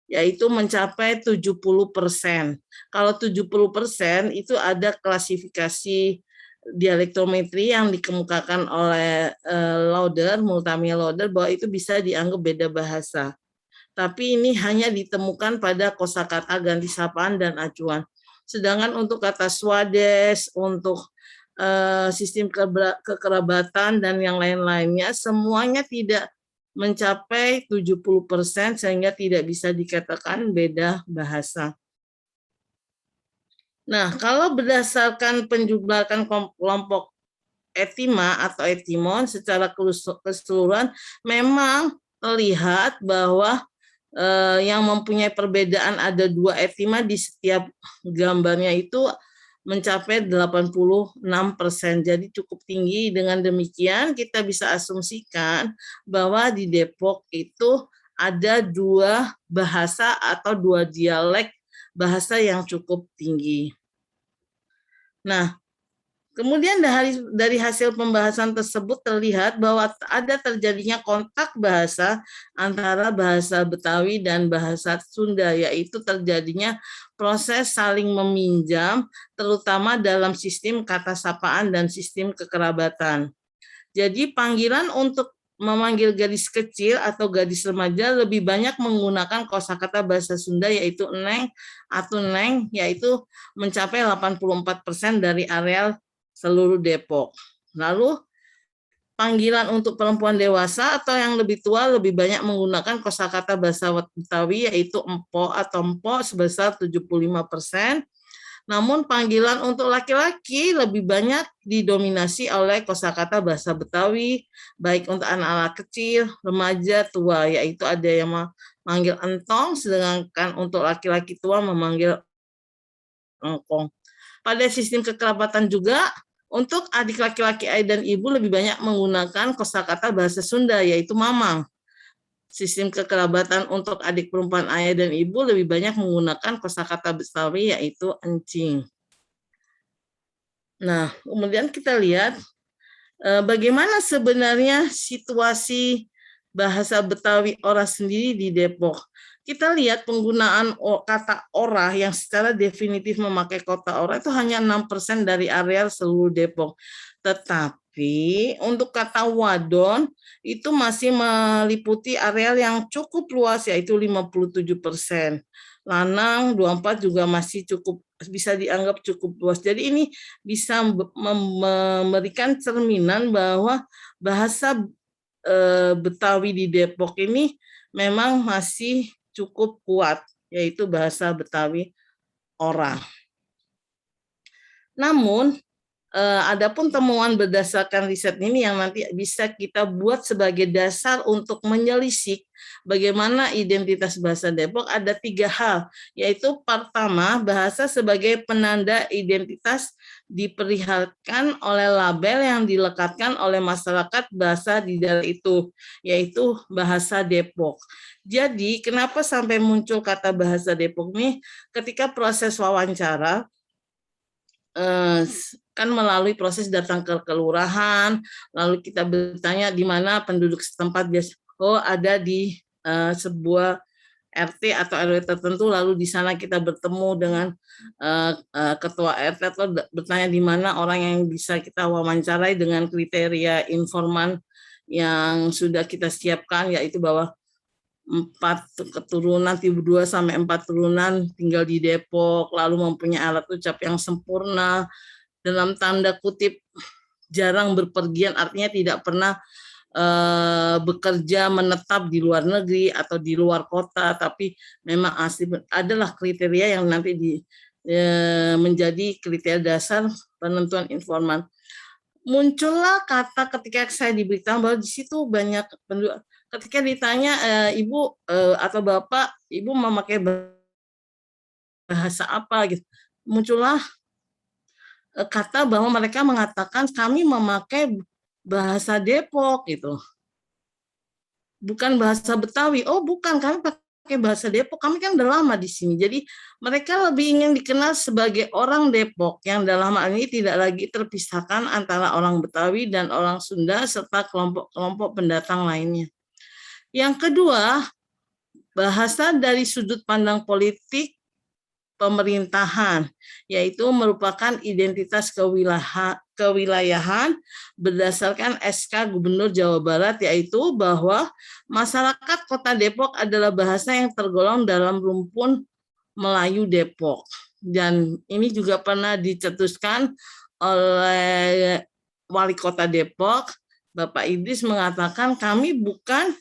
yaitu mencapai 70%. Kalau 70% itu ada klasifikasi dialektometri yang dikemukakan oleh Lauder, Multamia Lauder, bahwa itu bisa dianggap beda bahasa. tapi ini hanya ditemukan pada kosakata ganti sapaan dan acuan. Sedangkan untuk kata swades, untuk sistem kekerabatan dan yang lain-lainnya, semuanya tidak mencapai 70% sehingga tidak bisa dikatakan beda bahasa. Nah, kalau berdasarkan penjumlahan kelompok etima atau etimon secara keseluruhan memang terlihat bahwa yang mempunyai perbedaan ada 2 etima di setiap gambarnya itu mencapai 86%. Jadi cukup tinggi. Dengan demikian kita bisa asumsikan bahwa di Depok itu ada 2 bahasa atau 2 dialek bahasa yang cukup tinggi. Nah, kemudian dari hasil pembahasan tersebut terlihat bahwa ada terjadinya kontak bahasa antara bahasa Betawi dan bahasa Sunda, yaitu terjadinya proses saling meminjam, terutama dalam sistem kata sapaan dan sistem kekerabatan. Jadi panggilan untuk memanggil gadis kecil atau gadis remaja lebih banyak menggunakan kosakata bahasa Sunda yaitu neng atau neng, yaitu mencapai 84% dari areal seluruh Depok. Lalu panggilan untuk perempuan dewasa atau yang lebih tua lebih banyak menggunakan kosakata bahasa Betawi yaitu empo atau empok sebesar 75%. Namun panggilan untuk laki-laki lebih banyak didominasi oleh kosakata bahasa Betawi, baik untuk anak-anak kecil, remaja, tua, yaitu ada yang memanggil entong, sedangkan untuk laki-laki tua memanggil engkong. Pada sistem kekerabatan juga, untuk adik laki-laki ayah dan ibu lebih banyak menggunakan kosakata bahasa Sunda, yaitu mamang. Sistem kekerabatan untuk adik perempuan ayah dan ibu lebih banyak menggunakan kosakata Betawi yaitu encing. Nah, kemudian kita lihat bagaimana sebenarnya situasi bahasa Betawi ora sendiri di Depok. Kita lihat penggunaan kata ora yang secara definitif memakai kata ora itu hanya 6% dari areal seluruh Depok. Tetapi untuk kata wadon itu masih meliputi areal yang cukup luas yaitu 57%. Lanang 24 juga masih cukup bisa dianggap cukup luas. Jadi ini bisa memberikan cerminan bahwa bahasa Betawi di Depok ini memang masih cukup kuat, yaitu bahasa Betawi ora. Namun adapun temuan berdasarkan riset ini yang nanti bisa kita buat sebagai dasar untuk menyelisik bagaimana identitas bahasa Depok ada 3 hal, yaitu pertama, bahasa sebagai penanda identitas diperlihatkan oleh label yang dilekatkan oleh masyarakat bahasa di daerah itu, yaitu bahasa Depok. Jadi kenapa sampai muncul kata bahasa Depok nih? Ketika proses wawancara, kan melalui proses datang ke kelurahan, lalu kita bertanya di mana penduduk setempat biasa, ada di sebuah RT atau RW tertentu, lalu di sana kita bertemu dengan ketua RT atau bertanya di mana orang yang bisa kita wawancarai dengan kriteria informan yang sudah kita siapkan, yaitu bahwa 4 keturunan, 2 sampai 4 turunan tinggal di Depok, lalu mempunyai alat ucap yang sempurna, dalam tanda kutip jarang berpergian, artinya tidak pernah bekerja menetap di luar negeri atau di luar kota, tapi memang asli adalah kriteria yang nanti menjadi kriteria dasar penentuan informan. Muncullah kata ketika saya diberitahu bahwa di situ banyak penduduk. Ketika ditanya ibu atau bapak, ibu memakai bahasa apa gitu, muncullah kata bahwa mereka mengatakan kami memakai bahasa Depok gitu, bukan bahasa Betawi. Oh bukan, kami pakai bahasa Depok, kami kan udah lama di sini. Jadi mereka lebih ingin dikenal sebagai orang Depok yang dalam hal ini tidak lagi terpisahkan antara orang Betawi dan orang Sunda serta kelompok-kelompok pendatang lainnya. Yang kedua, bahasa dari sudut pandang politik pemerintahan, yaitu merupakan identitas kewilayahan berdasarkan SK Gubernur Jawa Barat, yaitu bahwa masyarakat Kota Depok adalah bahasa yang tergolong dalam rumpun Melayu Depok. Dan ini juga pernah dicetuskan oleh Wali Kota Depok, Bapak Idris, mengatakan kami bukan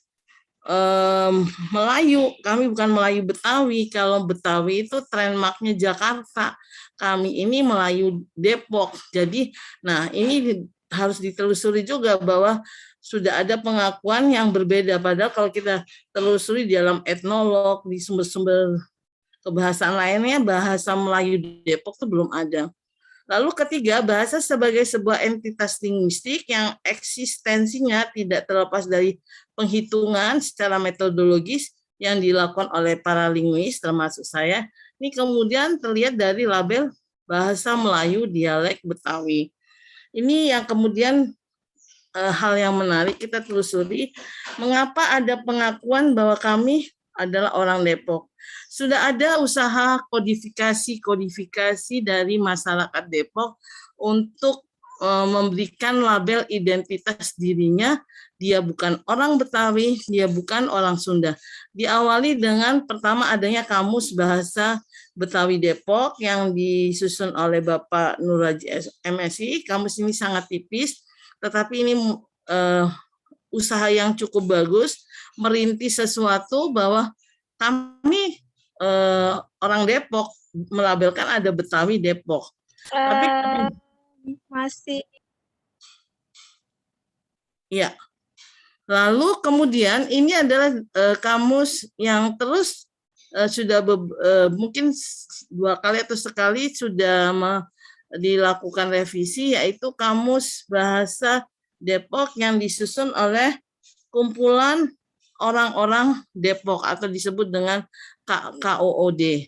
Melayu, kami bukan Melayu Betawi. Kalau Betawi itu trademarknya Jakarta, kami ini Melayu Depok. Jadi, nah ini harus ditelusuri juga bahwa sudah ada pengakuan yang berbeda. Padahal kalau kita telusuri di dalam etnolog, di sumber-sumber kebahasaan lainnya, bahasa Melayu Depok itu belum ada. Lalu ketiga, bahasa sebagai sebuah entitas linguistik yang eksistensinya tidak terlepas dari penghitungan secara metodologis yang dilakukan oleh para linguis, termasuk saya. Ini kemudian terlihat dari label bahasa Melayu dialek Betawi. Ini yang kemudian hal yang menarik kita telusuri, mengapa ada pengakuan bahwa kami adalah orang Depok. Sudah ada usaha kodifikasi dari masyarakat Depok untuk memberikan label identitas dirinya. Dia bukan orang Betawi, dia bukan orang Sunda. Diawali dengan pertama adanya Kamus Bahasa Betawi Depok yang disusun oleh Bapak Nuraji MSI. Kamus ini sangat tipis, tetapi ini usaha yang cukup bagus, merintis sesuatu bahwa kami orang Depok, melabelkan ada Betawi Depok. Tapi masih ya. Lalu kemudian ini adalah kamus yang terus sudah mungkin 2 kali atau sekali sudah dilakukan revisi, yaitu Kamus Bahasa Depok yang disusun oleh kumpulan orang-orang Depok atau disebut dengan KOOD.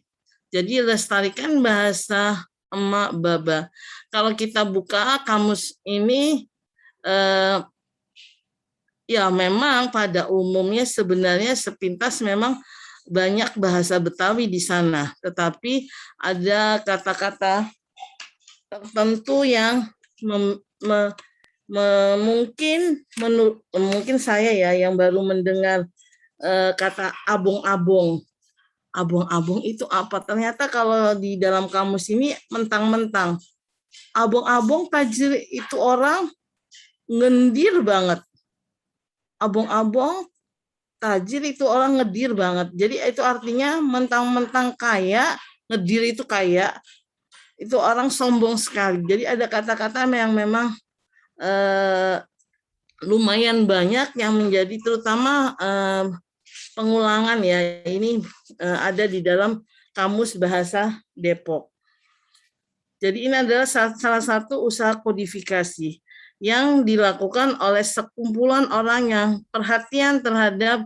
Jadi lestarikan bahasa emak baba. Kalau kita buka kamus ini, ya memang pada umumnya sebenarnya sepintas memang banyak bahasa Betawi di sana, tetapi ada kata-kata tertentu yang mungkin saya ya yang baru mendengar kata abong-abong. Abong-abong itu apa? Ternyata kalau di dalam kamus ini mentang-mentang abong-abong tajir itu orang ngendir banget. Abong-abong tajir itu orang ngedir banget. Jadi itu artinya mentang-mentang kaya, ngedir itu kaya, itu orang sombong sekali. Jadi ada kata-kata yang memang lumayan banyak yang menjadi terutama pengulangan ya, ini ada di dalam Kamus Bahasa Depok. Jadi ini adalah salah satu usaha kodifikasi yang dilakukan oleh sekumpulan orang yang perhatian terhadap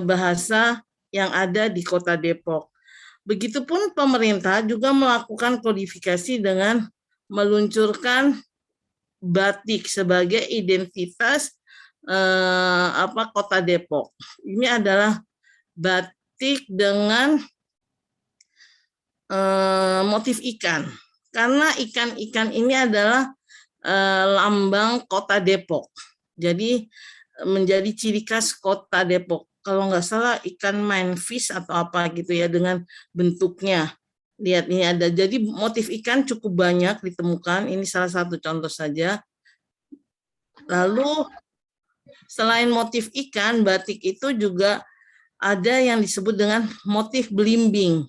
bahasa yang ada di Kota Depok. Begitupun pemerintah juga melakukan kodifikasi dengan meluncurkan batik sebagai identitas Kota Depok. Ini adalah batik dengan motif ikan, karena ikan-ikan ini adalah lambang Kota Depok. Jadi menjadi ciri khas Kota Depok. Kalau nggak salah ikan manfish atau apa gitu ya dengan bentuknya. Lihat ini ada. Jadi motif ikan cukup banyak ditemukan. Ini salah satu contoh saja. Lalu selain motif ikan, batik itu juga ada yang disebut dengan motif belimbing.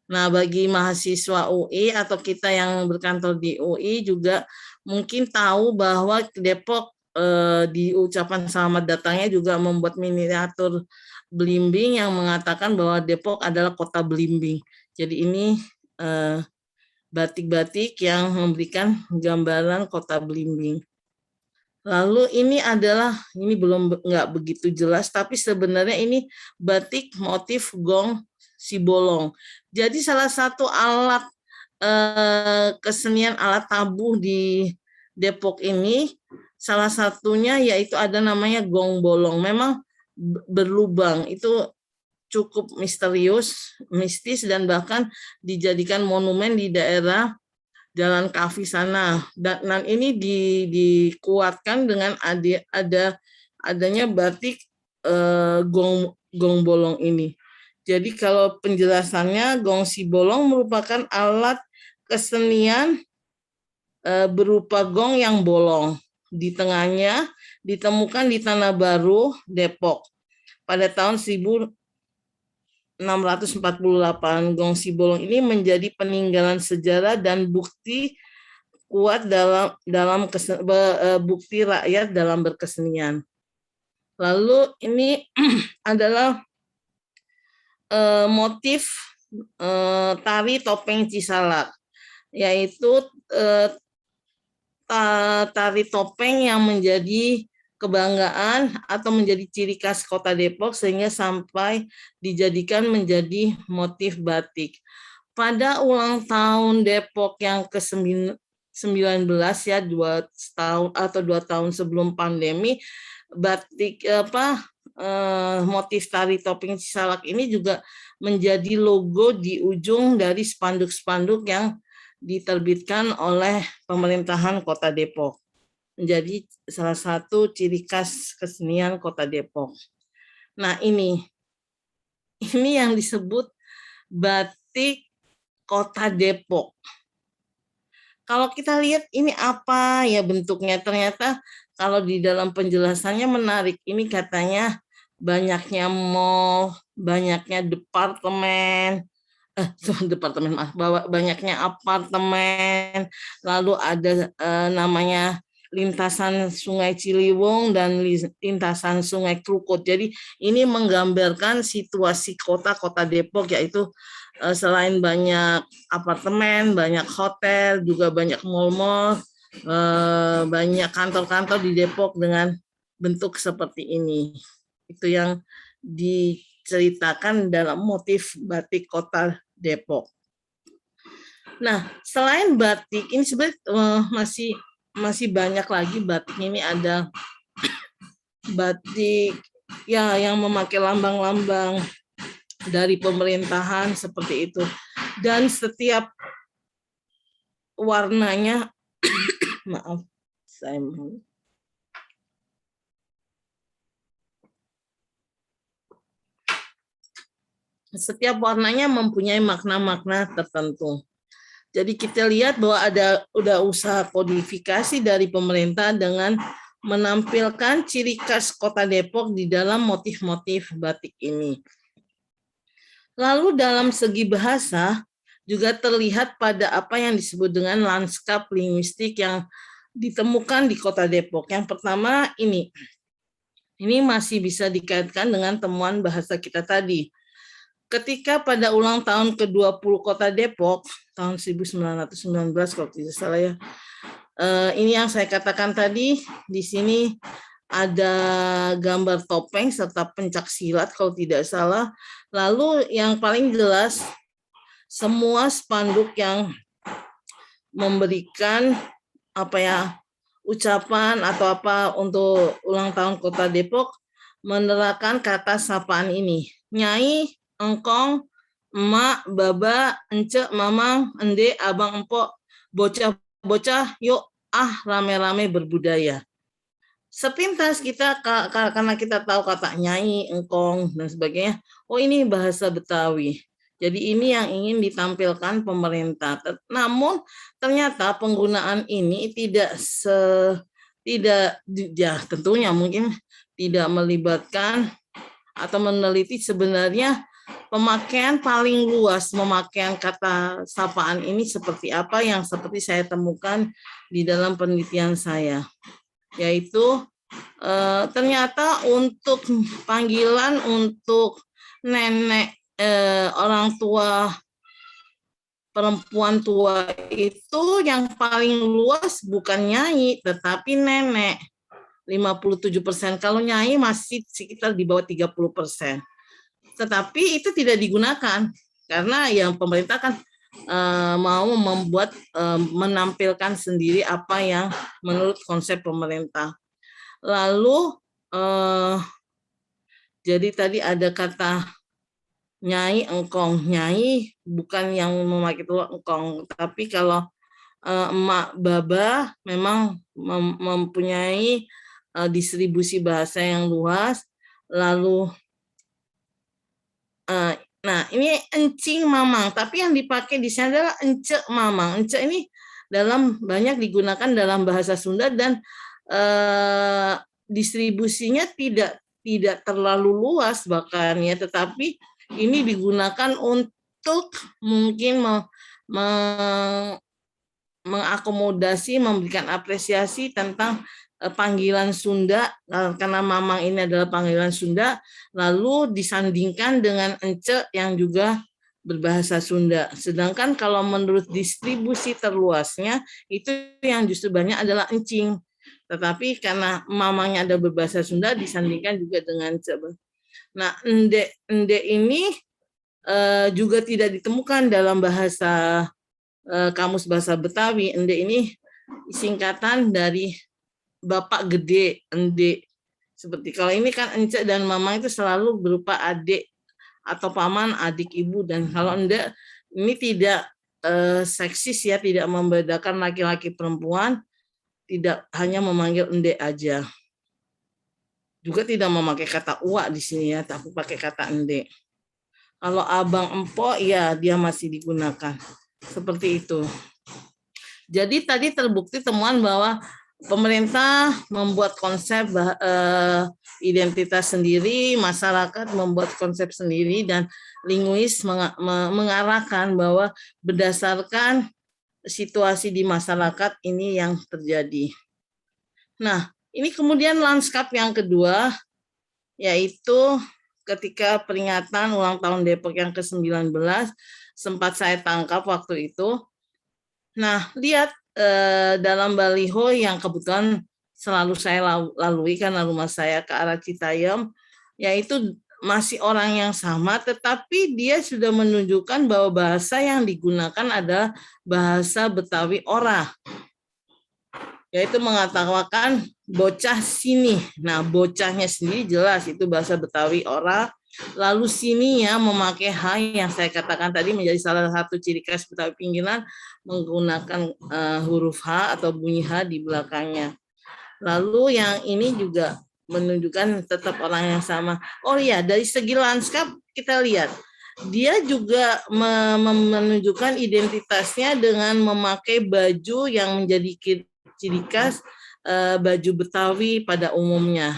Nah, bagi mahasiswa UI atau kita yang berkantor di UI juga mungkin tahu bahwa Depok di ucapan selamat datangnya juga membuat miniatur belimbing yang mengatakan bahwa Depok adalah kota belimbing. Jadi ini batik-batik yang memberikan gambaran kota belimbing. Lalu ini belum nggak begitu jelas, tapi sebenarnya ini batik motif gong sibolong. Jadi salah satu alat kesenian alat tabuh di Depok ini, salah satunya yaitu ada namanya gong bolong. Memang berlubang, itu cukup mistis dan bahkan dijadikan monumen di daerah Jalan Kafi sana. Dan ini dikuatkan dengan adanya batik gong bolong ini. Jadi kalau penjelasannya, gong si bolong merupakan alat kesenian berupa gong yang bolong. Di tengahnya ditemukan di Tanah Baru, Depok pada tahun 1648. Gong si bolong ini menjadi peninggalan sejarah dan bukti kuat bukti rakyat dalam berkesenian. Lalu ini adalah motif tari topeng Cisalak, yaitu tari topeng yang menjadi kebanggaan atau menjadi ciri khas Kota Depok sehingga sampai dijadikan menjadi motif batik. Pada ulang tahun Depok yang ke-19 ya, 2 tahun sebelum pandemi, batik motif tari topeng Cisalak ini juga menjadi logo di ujung dari spanduk-spanduk yang diterbitkan oleh pemerintahan Kota Depok. Menjadi salah satu ciri khas kesenian Kota Depok. Nah, ini yang disebut batik Kota Depok. Kalau kita lihat ini apa ya bentuknya, ternyata kalau di dalam penjelasannya menarik. Ini katanya banyaknya mall, banyaknya banyaknya apartemen, lalu ada namanya lintasan Sungai Ciliwung dan lintasan Sungai Krukut. Jadi ini menggambarkan situasi kota Depok, yaitu selain banyak apartemen, banyak hotel, juga banyak mal-mal, banyak kantor-kantor di Depok dengan bentuk seperti ini. Itu yang diceritakan dalam motif batik Kota Depok. Nah, selain batik, ini sebenarnya masih banyak lagi batik. Ini ada batik ya yang memakai lambang-lambang dari pemerintahan seperti itu. Dan setiap warnanya, maaf, saya mau. Setiap warnanya mempunyai makna-makna tertentu. Jadi kita lihat bahwa udah usaha kodifikasi dari pemerintah dengan menampilkan ciri khas Kota Depok di dalam motif-motif batik ini. Lalu dalam segi bahasa juga terlihat pada apa yang disebut dengan lanskap linguistik yang ditemukan di Kota Depok. Yang pertama ini masih bisa dikaitkan dengan temuan bahasa kita tadi. Ketika pada ulang tahun ke-20 Kota Depok, tahun 1919 kalau tidak salah ya, ini yang saya katakan tadi, di sini ada gambar topeng serta pencak silat kalau tidak salah. Lalu yang paling jelas, semua spanduk yang memberikan ucapan atau apa untuk ulang tahun Kota Depok menerapkan kata sapaan ini. Nyai, engkong, emak, baba, ence, mamang, ende, abang, empok, bocah-bocah, yuk rame-rame berbudaya. Sepintas kita, karena kita tahu kata nyai, engkong, dan sebagainya, ini bahasa Betawi. Jadi ini yang ingin ditampilkan pemerintah. Namun ternyata penggunaan ini tentunya mungkin tidak melibatkan atau meneliti sebenarnya pemakaian paling luas pemakaian kata sapaan ini seperti apa yang seperti saya temukan di dalam penelitian saya, yaitu ternyata untuk panggilan untuk nenek, orang tua, perempuan tua itu yang paling luas bukan nyai tetapi nenek 57%. Kalau nyai masih sekitar di bawah 30%. Tetapi itu tidak digunakan karena yang pemerintah kan mau menampilkan sendiri apa yang menurut konsep pemerintah. Lalu jadi tadi ada kata Nyai engkong. Nyai bukan yang memakai telur engkong, tapi kalau emak baba memang mempunyai distribusi bahasa yang luas. Lalu nah ini encing mamang, tapi yang dipakai di sini adalah ence mamang. Ence ini banyak digunakan dalam bahasa Sunda dan distribusinya tidak terlalu luas bahkan ya, tetapi ini digunakan untuk mungkin mengakomodasi, memberikan apresiasi tentang panggilan Sunda, karena mamang ini adalah panggilan Sunda, lalu disandingkan dengan ence yang juga berbahasa Sunda. Sedangkan kalau menurut distribusi terluasnya, itu yang justru banyak adalah encing. Tetapi karena mamangnya ada berbahasa Sunda, disandingkan juga dengan ence. Nah, ende ini juga tidak ditemukan dalam bahasa kamus bahasa Betawi. Ende ini singkatan dari Bapak Gede, ende. Seperti kalau ini kan ence dan mamang itu selalu berupa adik atau paman, adik ibu. Dan kalau ende ini tidak seksis ya, tidak membedakan laki-laki perempuan, tidak hanya memanggil ende aja. Juga tidak memakai kata uak di sini ya, tapi pakai kata ende. Kalau abang empok ya dia masih digunakan. Seperti itu. Jadi tadi terbukti temuan bahwa pemerintah membuat konsep identitas sendiri, masyarakat membuat konsep sendiri, dan linguis mengarahkan bahwa berdasarkan situasi di masyarakat ini yang terjadi. Nah, ini kemudian lanskap yang kedua, yaitu ketika peringatan ulang tahun Depok yang ke-19, sempat saya tangkap waktu itu. Nah, lihat dalam baliho yang kebetulan selalu saya lalui karena rumah saya ke arah Citayam, yaitu masih orang yang sama, tetapi dia sudah menunjukkan bahwa bahasa yang digunakan adalah bahasa Betawi Ora, yaitu mengatakan bocah sini. Nah, bocahnya sendiri jelas itu bahasa Betawi Ora. Lalu sini ya memakai H yang saya katakan tadi menjadi salah satu ciri khas Betawi pinggiran, menggunakan huruf H atau bunyi H di belakangnya. Lalu yang ini juga menunjukkan tetap orang yang sama. Oh iya, dari segi lanskap kita lihat dia juga menunjukkan identitasnya dengan memakai baju yang menjadi ciri khas baju Betawi pada umumnya,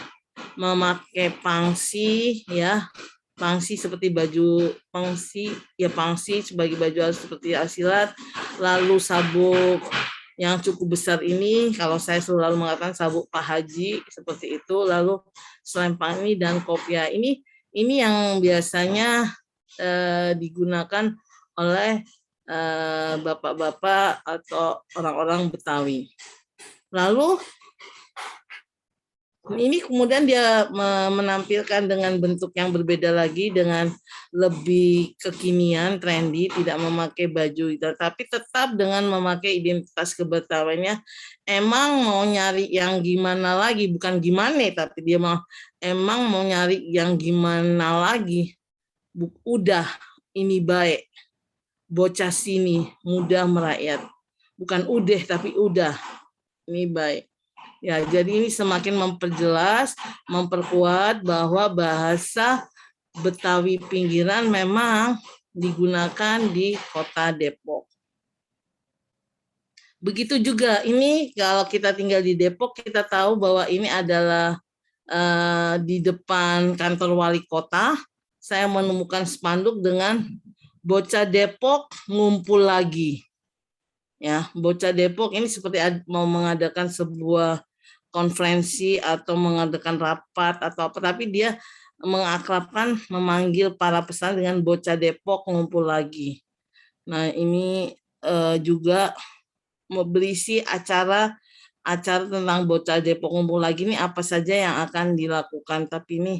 memakai pangsi ya, pangsi seperti baju pangsi ya, pangsi sebagai baju seperti asilat, lalu sabuk yang cukup besar ini kalau saya selalu mengatakan sabuk Pak Haji seperti itu, lalu selempang ini dan kopiah ini yang biasanya digunakan oleh bapak-bapak atau orang-orang Betawi. Lalu ini kemudian dia menampilkan dengan bentuk yang berbeda lagi, dengan lebih kekinian, trendy, tidak memakai baju, tapi tetap dengan memakai identitas kebetawiannya. Emang mau nyari yang gimana lagi, bukan gimana, tapi dia emang mau nyari yang gimana lagi. Udah, ini baik. Bocah sini, mudah merakyat. Bukan udah, tapi udah. Ini baik. Ya, jadi ini semakin memperjelas, memperkuat bahwa bahasa Betawi pinggiran memang digunakan di Kota Depok. Begitu juga ini kalau kita tinggal di Depok, kita tahu bahwa ini adalah di depan kantor wali kota. Saya menemukan spanduk dengan bocah Depok ngumpul lagi. Ya, bocah Depok ini seperti mau mengadakan sebuah konferensi atau mengadakan rapat atau apa, tapi dia mengakrabkan, memanggil para peserta dengan bocah Depok ngumpul lagi. Nah, ini juga berisi acara tentang bocah Depok ngumpul lagi ini apa saja yang akan dilakukan, tapi ini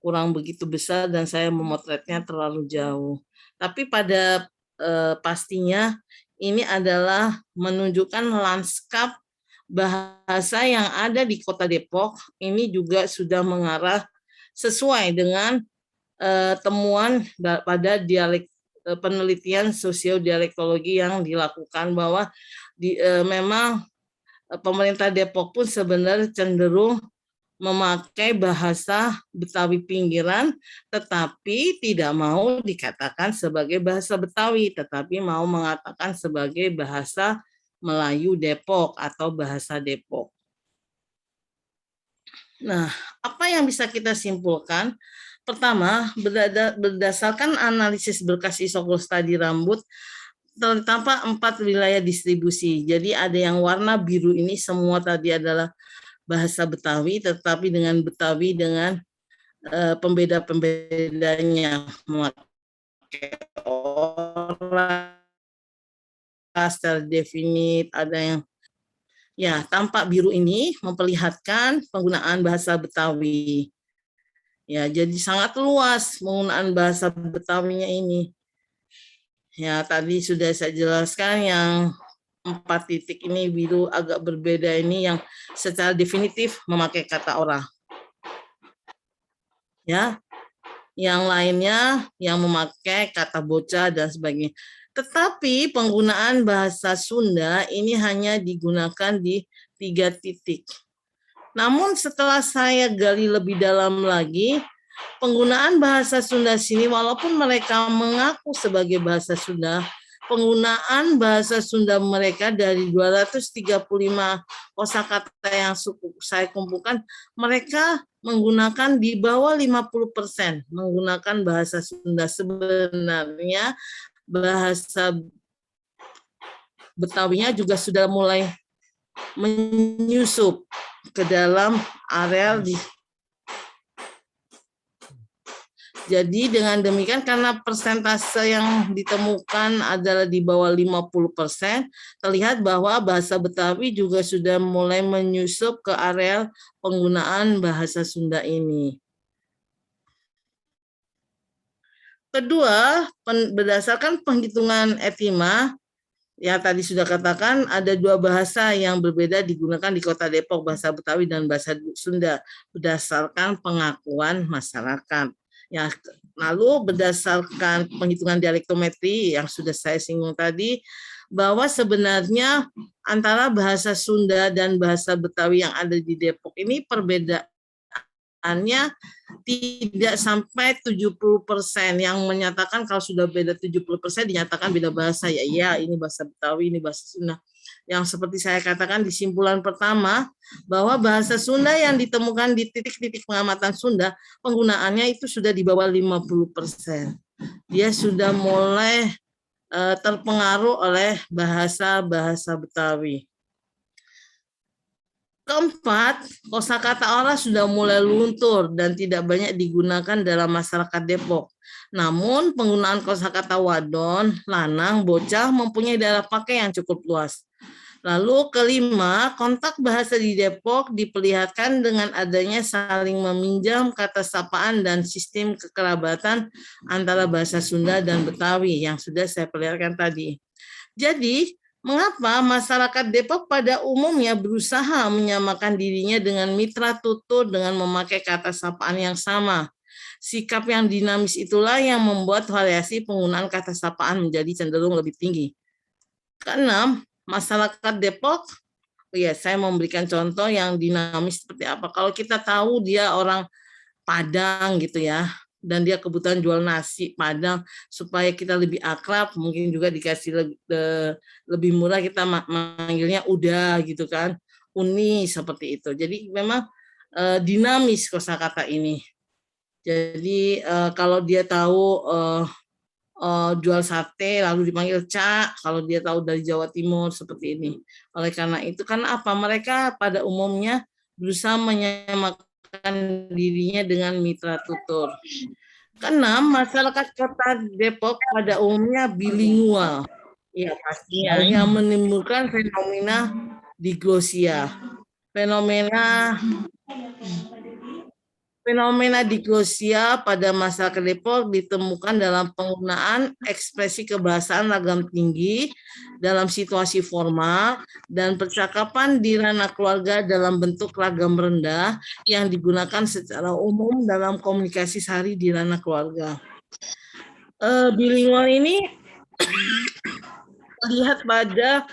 kurang begitu besar dan saya memotretnya terlalu jauh. Tapi pada pastinya ini adalah menunjukkan lanskap bahasa yang ada di Kota Depok. Ini juga sudah mengarah sesuai dengan temuan pada penelitian sosiodialektologi yang dilakukan bahwa memang pemerintah Depok pun sebenarnya cenderung memakai bahasa Betawi pinggiran, tetapi tidak mau dikatakan sebagai bahasa Betawi, tetapi mau mengatakan sebagai bahasa Melayu Depok atau bahasa Depok. Nah, apa yang bisa kita simpulkan? Pertama, berdasarkan analisis berkas isogloss tadi rambut, terdapat 4 wilayah distribusi. Jadi ada yang warna biru ini semua tadi adalah bahasa Betawi, tetapi dengan Betawi dengan pembeda-pembedanya, memakai oral secara definit, ada yang ya tampak biru ini memperlihatkan penggunaan bahasa Betawi. Ya, jadi sangat luas penggunaan bahasa Betawinya ini. Ya, tadi sudah saya jelaskan yang 4 titik ini biru agak berbeda ini yang secara definitif memakai kata ora. Ya, yang lainnya yang memakai kata bocah dan sebagainya. Tetapi penggunaan bahasa Sunda ini hanya digunakan di 3 titik. Namun setelah saya gali lebih dalam lagi, penggunaan bahasa Sunda sini walaupun mereka mengaku sebagai bahasa Sunda, penggunaan bahasa Sunda mereka dari 235 kosakata yang saya kumpulkan, mereka menggunakan di bawah 50% menggunakan bahasa Sunda. Sebenarnya bahasa Betawinya juga sudah mulai menyusup ke dalam areal di. Jadi dengan demikian karena persentase yang ditemukan adalah di bawah 50%, terlihat bahwa bahasa Betawi juga sudah mulai menyusup ke areal penggunaan bahasa Sunda ini. Kedua, berdasarkan penghitungan etima, ya tadi sudah katakan ada 2 bahasa yang berbeda digunakan di Kota Depok, bahasa Betawi dan bahasa Sunda, berdasarkan pengakuan masyarakat. Ya, lalu berdasarkan penghitungan dialektometri yang sudah saya singgung tadi, bahwa sebenarnya antara bahasa Sunda dan bahasa Betawi yang ada di Depok ini perbedaannya tidak sampai 70%, yang menyatakan kalau sudah beda 70% dinyatakan beda bahasa, ya iya ini bahasa Betawi, ini bahasa Sunda. Yang seperti saya katakan di simpulan pertama, bahwa bahasa Sunda yang ditemukan di titik-titik pengamatan Sunda, penggunaannya itu sudah di bawah 50%. Dia sudah mulai terpengaruh oleh bahasa-bahasa Betawi. Keempat, kosakata ora sudah mulai luntur dan tidak banyak digunakan dalam masyarakat Depok. Namun penggunaan kosakata wadon, lanang, bocah mempunyai daerah pakai yang cukup luas. Lalu kelima, kontak bahasa di Depok diperlihatkan dengan adanya saling meminjam kata sapaan dan sistem kekerabatan antara bahasa Sunda dan Betawi yang sudah saya perlihatkan tadi. Jadi, mengapa masyarakat Depok pada umumnya berusaha menyamakan dirinya dengan mitra tutur dengan memakai kata sapaan yang sama? Sikap yang dinamis itulah yang membuat variasi penggunaan kata sapaan menjadi cenderung lebih tinggi. Keenam, masyarakat Depok, ya saya memberikan contoh yang dinamis seperti apa. Kalau kita tahu dia orang Padang gitu ya, dan dia kebutuhan jual nasi Padang supaya kita lebih akrab, mungkin juga dikasih lebih murah, kita manggilnya udah gitu kan, uni seperti itu. Jadi memang dinamis kosakata ini. Jadi kalau dia tahu jual sate lalu dipanggil Cak, kalau dia tahu dari Jawa Timur seperti ini. Oleh karena itu, karena apa? Mereka pada umumnya berusaha menyamakan dirinya dengan mitra tutur. Keenam, masyarakat Kota Depok pada umumnya bilingual. Ya, pastinya yang menimbulkan fenomena diglosia. Fenomena diglosia pada masyarakat Depok ditemukan dalam penggunaan ekspresi kebahasaan lagam tinggi dalam situasi formal dan percakapan di ranah keluarga dalam bentuk lagam rendah yang digunakan secara umum dalam komunikasi sehari di ranah keluarga. Bilingual ini terlihat pada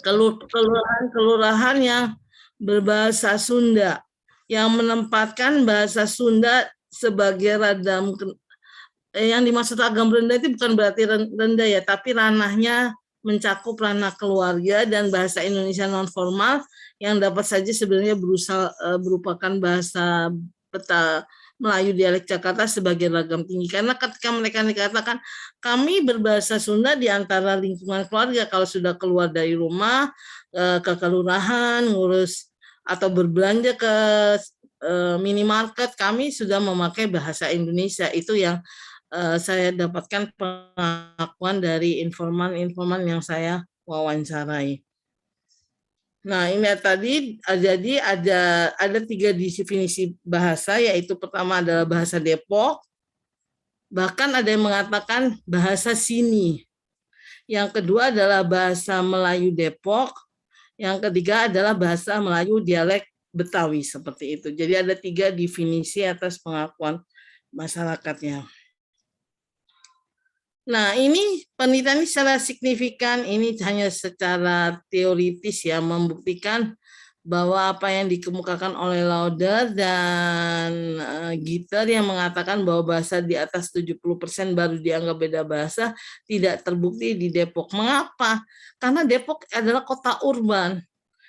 kelurahan-kelurahan yang berbahasa Sunda, yang menempatkan bahasa Sunda sebagai radam. Yang dimaksud lagam rendah itu bukan berarti rendah ya, tapi ranahnya mencakup ranah keluarga dan bahasa Indonesia non formal yang dapat saja sebenarnya merupakan bahasa peta Melayu dialek Jakarta sebagai lagam tinggi. Karena ketika mereka dikatakan kami berbahasa Sunda di antara lingkungan keluarga, kalau sudah keluar dari rumah ke kelurahan ngurus atau berbelanja ke minimarket, kami sudah memakai bahasa Indonesia. Itu yang saya dapatkan pengakuan dari informan-informan yang saya wawancarai. Nah, ini tadi jadi ada 3 definisi bahasa, yaitu pertama adalah bahasa Depok, bahkan ada yang mengatakan bahasa sini. Yang kedua adalah bahasa Melayu Depok, yang ketiga adalah bahasa Melayu dialek Betawi, seperti itu. Jadi ada 3 definisi atas pengakuan masyarakatnya. Nah, ini penelitian ini secara signifikan, ini hanya secara teoritis ya, membuktikan bahwa apa yang dikemukakan oleh Lauder dan Gitter yang mengatakan bahwa bahasa di atas 70% baru dianggap beda bahasa tidak terbukti di Depok. Mengapa? Karena Depok adalah kota urban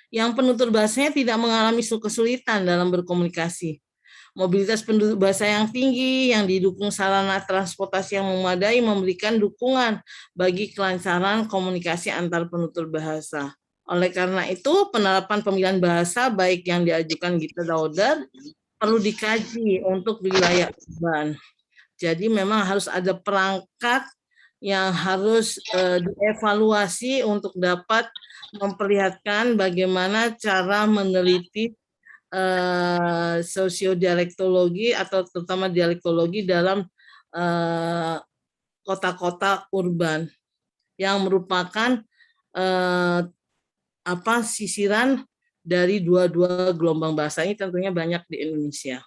yang penutur bahasanya tidak mengalami kesulitan dalam berkomunikasi. Mobilitas penduduk bahasa yang tinggi, yang didukung sarana transportasi yang memadai, memberikan dukungan bagi kelancaran komunikasi antar penutur bahasa. Oleh karena itu, penerapan pemilihan bahasa baik yang diajukan Gitter Lauder perlu dikaji untuk wilayah urban. Jadi memang harus ada perangkat yang harus dievaluasi untuk dapat memperlihatkan bagaimana cara meneliti sosiodialektologi atau terutama dialektologi dalam kota-kota urban yang merupakan sisiran dari dua gelombang bahasa ini tentunya banyak di Indonesia.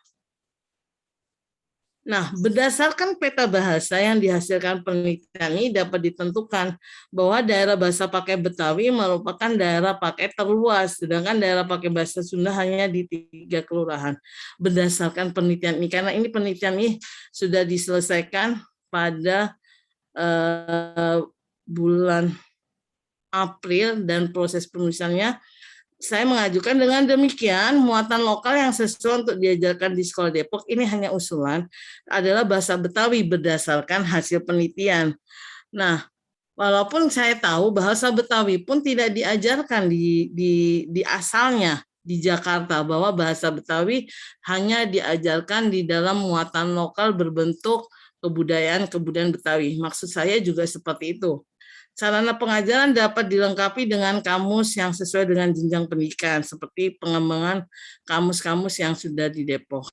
Nah, berdasarkan peta bahasa yang dihasilkan penelitian ini dapat ditentukan bahwa daerah bahasa pakai Betawi merupakan daerah pakai terluas, sedangkan daerah pakai bahasa Sunda hanya di 3 kelurahan. Berdasarkan penelitian ini, karena ini penelitian ini sudah diselesaikan pada bulan April dan proses penulisannya saya mengajukan dengan demikian muatan lokal yang sesuai untuk diajarkan di sekolah Depok ini hanya usulan adalah bahasa Betawi berdasarkan hasil penelitian. Nah, walaupun saya tahu bahasa Betawi pun tidak diajarkan di asalnya di Jakarta, bahwa bahasa Betawi hanya diajarkan di dalam muatan lokal berbentuk kebudayaan Betawi. Maksud saya juga seperti itu. Sarana pengajaran dapat dilengkapi dengan kamus yang sesuai dengan jenjang pendidikan, seperti pengembangan kamus-kamus yang sudah di Depok.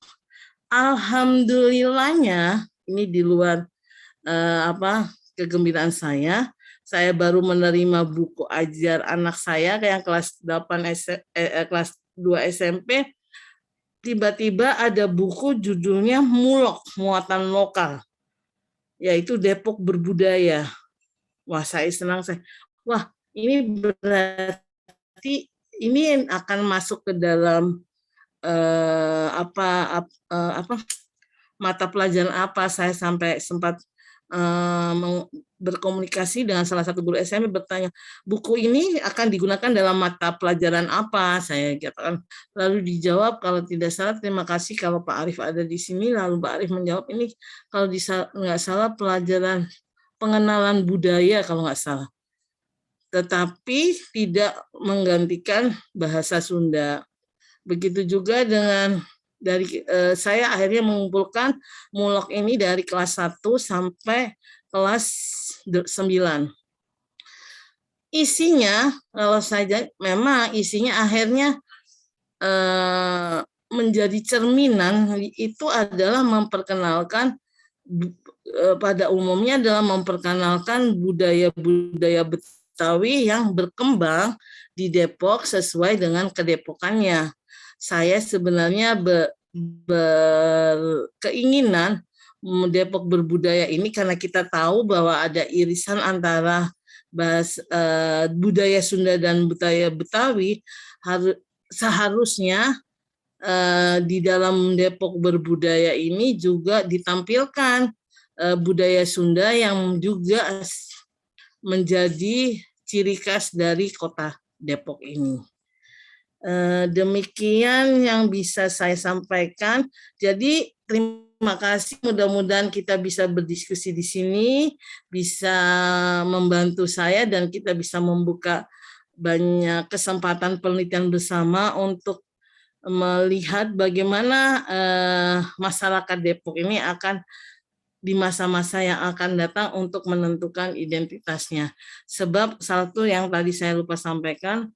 Alhamdulillahnya, ini di luar kegembiraan saya baru menerima buku ajar anak saya yang kelas 2 SMP. Tiba-tiba ada buku judulnya Mulok, Muatan Lokal, yaitu Depok Berbudaya. Wah, saya senang. Wah, ini berarti ini akan masuk ke dalam mata pelajaran apa. Saya sampai sempat berkomunikasi dengan salah satu guru SMP, bertanya, buku ini akan digunakan dalam mata pelajaran apa? Saya katakan, lalu dijawab, kalau tidak salah, terima kasih kalau Pak Arief ada di sini. Lalu Pak Arief menjawab, ini kalau nggak salah pelajaran pengenalan budaya kalau nggak salah, tetapi tidak menggantikan bahasa Sunda. Begitu juga dengan saya akhirnya mengumpulkan mulok ini dari kelas 1 sampai kelas 9. Isinya, kalau saja memang isinya akhirnya menjadi cerminan itu adalah memperkenalkan pada umumnya adalah memperkenalkan budaya-budaya Betawi yang berkembang di Depok sesuai dengan kedepokannya. Saya sebenarnya berkeinginan Depok berbudaya ini karena kita tahu bahwa ada irisan antara budaya Sunda dan budaya Betawi. Seharusnya di dalam Depok berbudaya ini juga ditampilkan budaya Sunda yang juga menjadi ciri khas dari kota Depok ini. Demikian yang bisa saya sampaikan. Jadi terima kasih, mudah-mudahan kita bisa berdiskusi di sini, bisa membantu saya dan kita bisa membuka banyak kesempatan penelitian bersama untuk melihat bagaimana masyarakat Depok ini akan di masa-masa yang akan datang untuk menentukan identitasnya. Sebab satu yang tadi saya lupa sampaikan,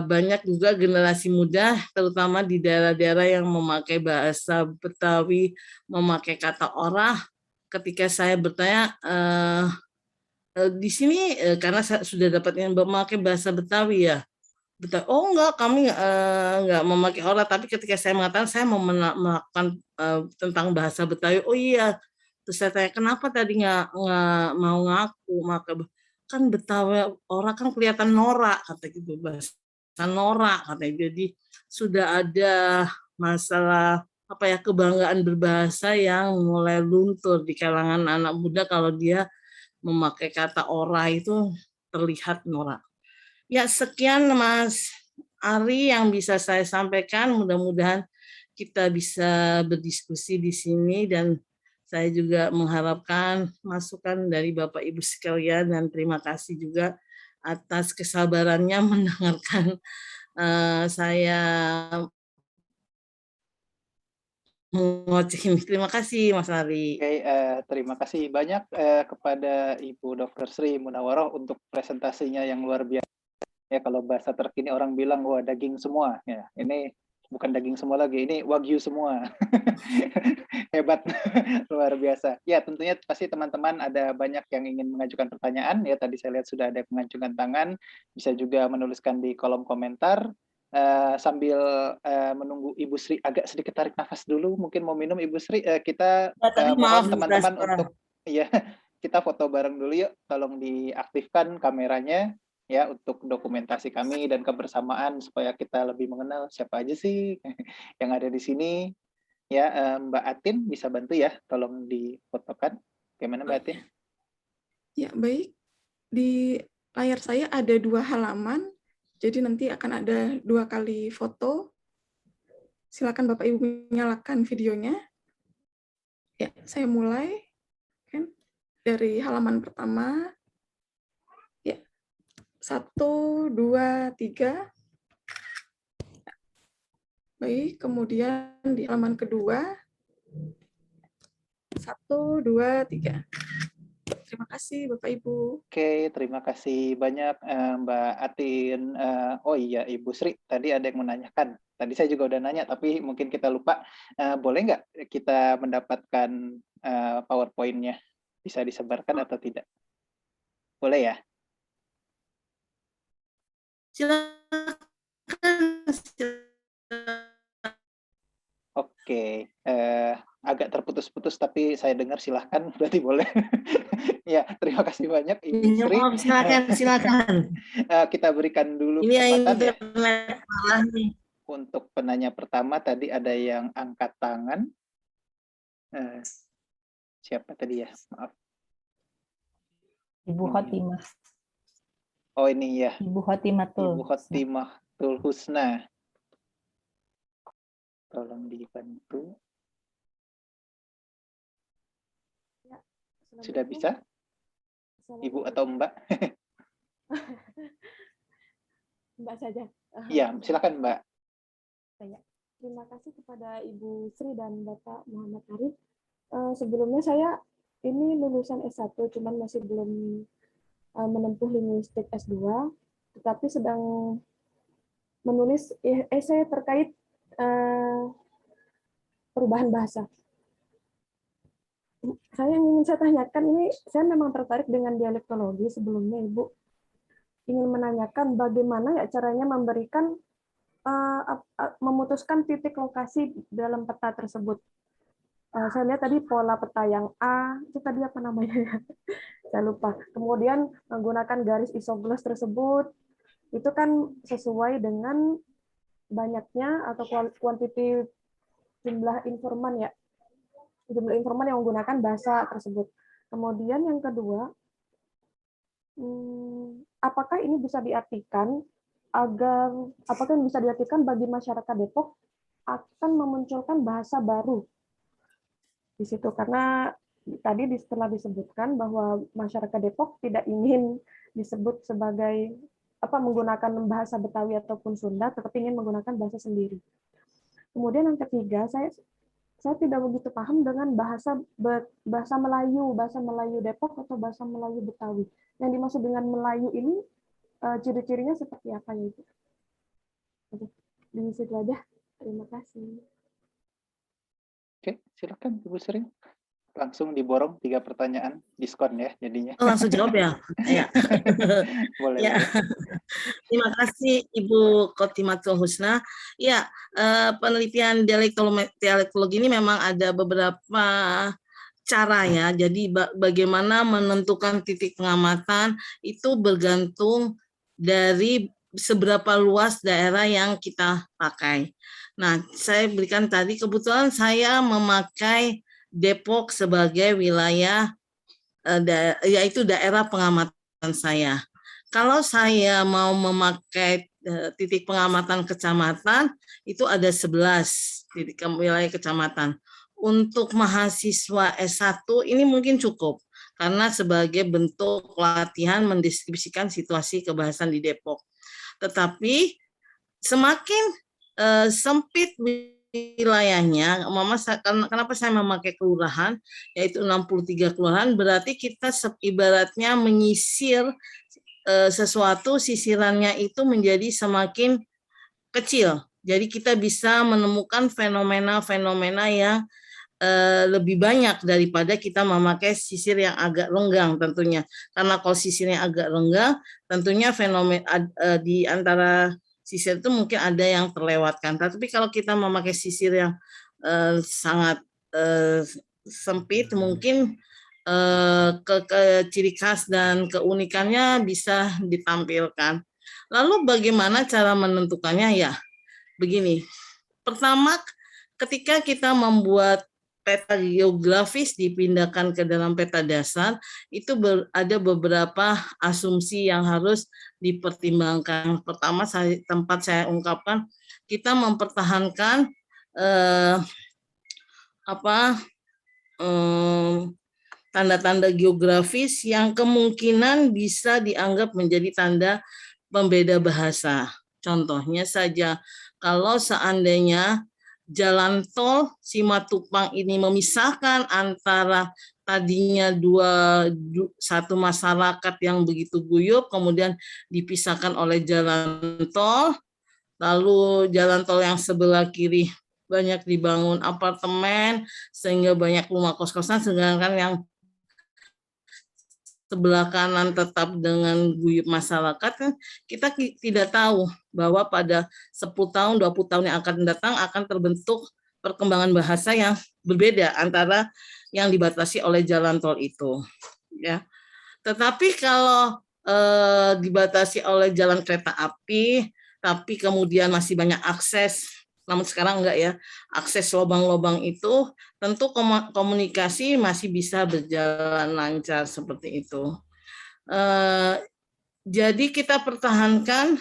banyak juga generasi muda, terutama di daerah-daerah yang memakai bahasa Betawi, memakai kata orah. Ketika saya bertanya, di sini karena saya sudah dapat yang memakai bahasa Betawi ya, oh enggak, kami enggak memakai orah, tapi ketika saya mengatakan saya mau melakukan tentang bahasa Betawi, oh iya, terus saya tanya kenapa tadi enggak mau ngaku, maka kan Betawi orang kan kelihatan norak, kata gitu, bahasa norak katanya. Jadi sudah ada masalah apa ya, kebanggaan berbahasa yang mulai luntur di kalangan anak muda kalau dia memakai kata orah itu terlihat norak. Ya, sekian Mas Ari yang bisa saya sampaikan. Mudah-mudahan kita bisa berdiskusi di sini dan saya juga mengharapkan masukan dari Bapak Ibu sekalian dan terima kasih juga atas kesabarannya mendengarkan saya mengoceh ini. Terima kasih Mas Ari. Oke, terima kasih banyak kepada Ibu Dr. Sri Munawaroh untuk presentasinya yang luar biasa. Ya, kalau bahasa terkini orang bilang wah daging semua. Ya, ini bukan daging semua lagi, ini wagyu semua. Hebat, luar biasa. Ya, tentunya pasti teman-teman ada banyak yang ingin mengajukan pertanyaan. Ya, tadi saya lihat sudah ada mengajukan tangan. Bisa juga menuliskan di kolom komentar. Sambil menunggu Ibu Sri agak sedikit tarik nafas dulu, mungkin mau minum Ibu Sri, kita mohon teman-teman untuk ya kita foto bareng dulu yuk, tolong diaktifkan kameranya ya untuk dokumentasi kami dan kebersamaan supaya kita lebih mengenal siapa aja sih yang ada di sini ya. Mbak Atin bisa bantu ya, tolong difotokan. Gimana Mbak Atin? Ya baik, di layar saya ada 2 halaman. Jadi nanti akan ada 2 kali foto. Silakan Bapak Ibu nyalakan videonya. Ya, saya mulai kan dari halaman pertama. Ya. 1, 2, 3. Baik, kemudian di halaman kedua. 1, 2, 3. Terima kasih Bapak Ibu. Oke, terima kasih banyak Mbak Atin. Oh iya, Ibu Sri, tadi ada yang menanyakan. Tadi saya juga udah nanya, tapi mungkin kita lupa. Boleh nggak kita mendapatkan PowerPoint-nya? Bisa disebarkan atau tidak? Boleh ya? Silakan. Oke, agak terputus-putus, tapi saya dengar silahkan, berarti boleh. Ya, terima kasih banyak Ibu Sri. Silakan. Kita berikan dulu Ini kesempatan ya. internet salah nih. Untuk penanya pertama tadi ada yang angkat tangan. Siapa tadi ya? Maaf. Ibu Khotimah. Oh ini ya. Ibu Khotimatul. Ibu Khotimatul Husna. Tolong dibantu. Sudah bisa? Ibu atau Mbak? Mbak saja. Iya, silakan Mbak. Terima kasih kepada Ibu Sri dan Bapak Muhammad Arif. Sebelumnya saya ini lulusan S1, cuman masih belum menempuh linguistik S2, tetapi sedang menulis esai terkait perubahan bahasa. Saya ingin saya tanyakan, ini saya memang tertarik dengan dialektologi sebelumnya, Ibu. Ingin menanyakan bagaimana ya caranya memberikan memutuskan titik lokasi dalam peta tersebut. Saya lihat tadi pola peta yang A, itu tadi apa namanya? Saya lupa. Kemudian menggunakan garis isogloss tersebut, itu kan sesuai dengan banyaknya atau kuantiti jumlah informan ya, jumlah informan yang menggunakan bahasa tersebut. Kemudian yang kedua, apakah ini bisa diartikan bagi masyarakat Depok akan memunculkan bahasa baru di situ, karena tadi setelah disebutkan bahwa masyarakat Depok tidak ingin disebut sebagai menggunakan bahasa Betawi ataupun Sunda, tetapi ingin menggunakan bahasa sendiri. Kemudian yang ketiga, saya tidak begitu paham dengan bahasa Melayu Depok atau bahasa Melayu Betawi. Yang dimaksud dengan Melayu ini ciri-cirinya seperti apa ya, Ibu? Oke, di situ aja. Terima kasih. Oke, silakan Ibu Sri. Langsung diborong 3 pertanyaan, diskon ya jadinya. Langsung jawab ya. Ya. Boleh. Ya. Terima kasih Ibu Khotimatul Husna. Ya, penelitian dialektologi ini memang ada beberapa cara ya. Jadi bagaimana menentukan titik pengamatan itu bergantung dari seberapa luas daerah yang kita pakai. Nah, saya berikan tadi, kebetulan saya memakai Depok sebagai wilayah, yaitu daerah pengamatan saya. Kalau saya mau memakai titik pengamatan kecamatan, itu ada 11 titik wilayah kecamatan. Untuk mahasiswa S1 ini mungkin cukup, karena sebagai bentuk latihan mendeskripsikan situasi kebahasan di Depok. Tetapi semakin sempit wilayahnya, kenapa saya memakai kelurahan, yaitu 63 kelurahan, berarti kita ibaratnya menyisir sesuatu, sisirannya itu menjadi semakin kecil. Jadi kita bisa menemukan fenomena-fenomena yang lebih banyak daripada kita memakai sisir yang agak renggang tentunya. Karena kalau sisirnya agak renggang, tentunya fenomena di antara sisir itu mungkin ada yang terlewatkan. Tapi kalau kita memakai sisir yang sangat sempit, mungkin ciri khas dan keunikannya bisa ditampilkan. Lalu bagaimana cara menentukannya? Ya, begini. Pertama, ketika kita membuat peta geografis dipindahkan ke dalam peta dasar, itu ada beberapa asumsi yang harus dipertimbangkan. Pertama, tempat saya ungkapkan, kita mempertahankan tanda-tanda geografis yang kemungkinan bisa dianggap menjadi tanda pembeda bahasa. Contohnya saja, kalau seandainya jalan tol Simatupang ini memisahkan antara tadinya satu masyarakat yang begitu guyup, kemudian dipisahkan oleh jalan tol, lalu jalan tol yang sebelah kiri banyak dibangun apartemen, sehingga banyak rumah kos-kosan, sedangkan yang sebelah kanan tetap dengan guyup masyarakat, kita tidak tahu bahwa pada 10 tahun, 20 tahun yang akan datang akan terbentuk perkembangan bahasa yang berbeda antara yang dibatasi oleh jalan tol itu. Ya. Tetapi kalau dibatasi oleh jalan kereta api, tapi kemudian masih banyak akses, namun sekarang enggak ya, akses lubang-lubang itu, tentu komunikasi masih bisa berjalan lancar seperti itu. Jadi kita pertahankan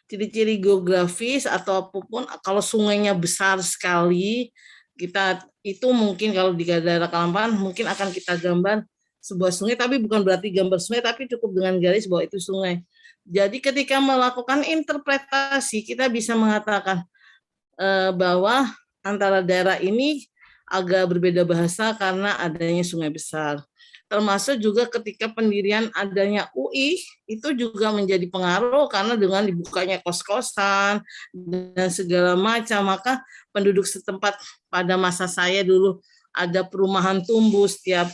ciri-ciri geografis atau apapun. Kalau sungainya besar sekali, kita itu mungkin kalau di daerah Kalampan mungkin akan kita gambar sebuah sungai, tapi bukan berarti gambar sungai, tapi cukup dengan garis bahwa itu sungai. Jadi ketika melakukan interpretasi, kita bisa mengatakan bahwa antara daerah ini agak berbeda bahasa karena adanya sungai besar. termasuk juga ketika pendirian adanya UI itu juga menjadi pengaruh karena dengan dibukanya kos-kosan dan segala macam, maka penduduk setempat pada masa saya dulu ada perumahan tumbuh, setiap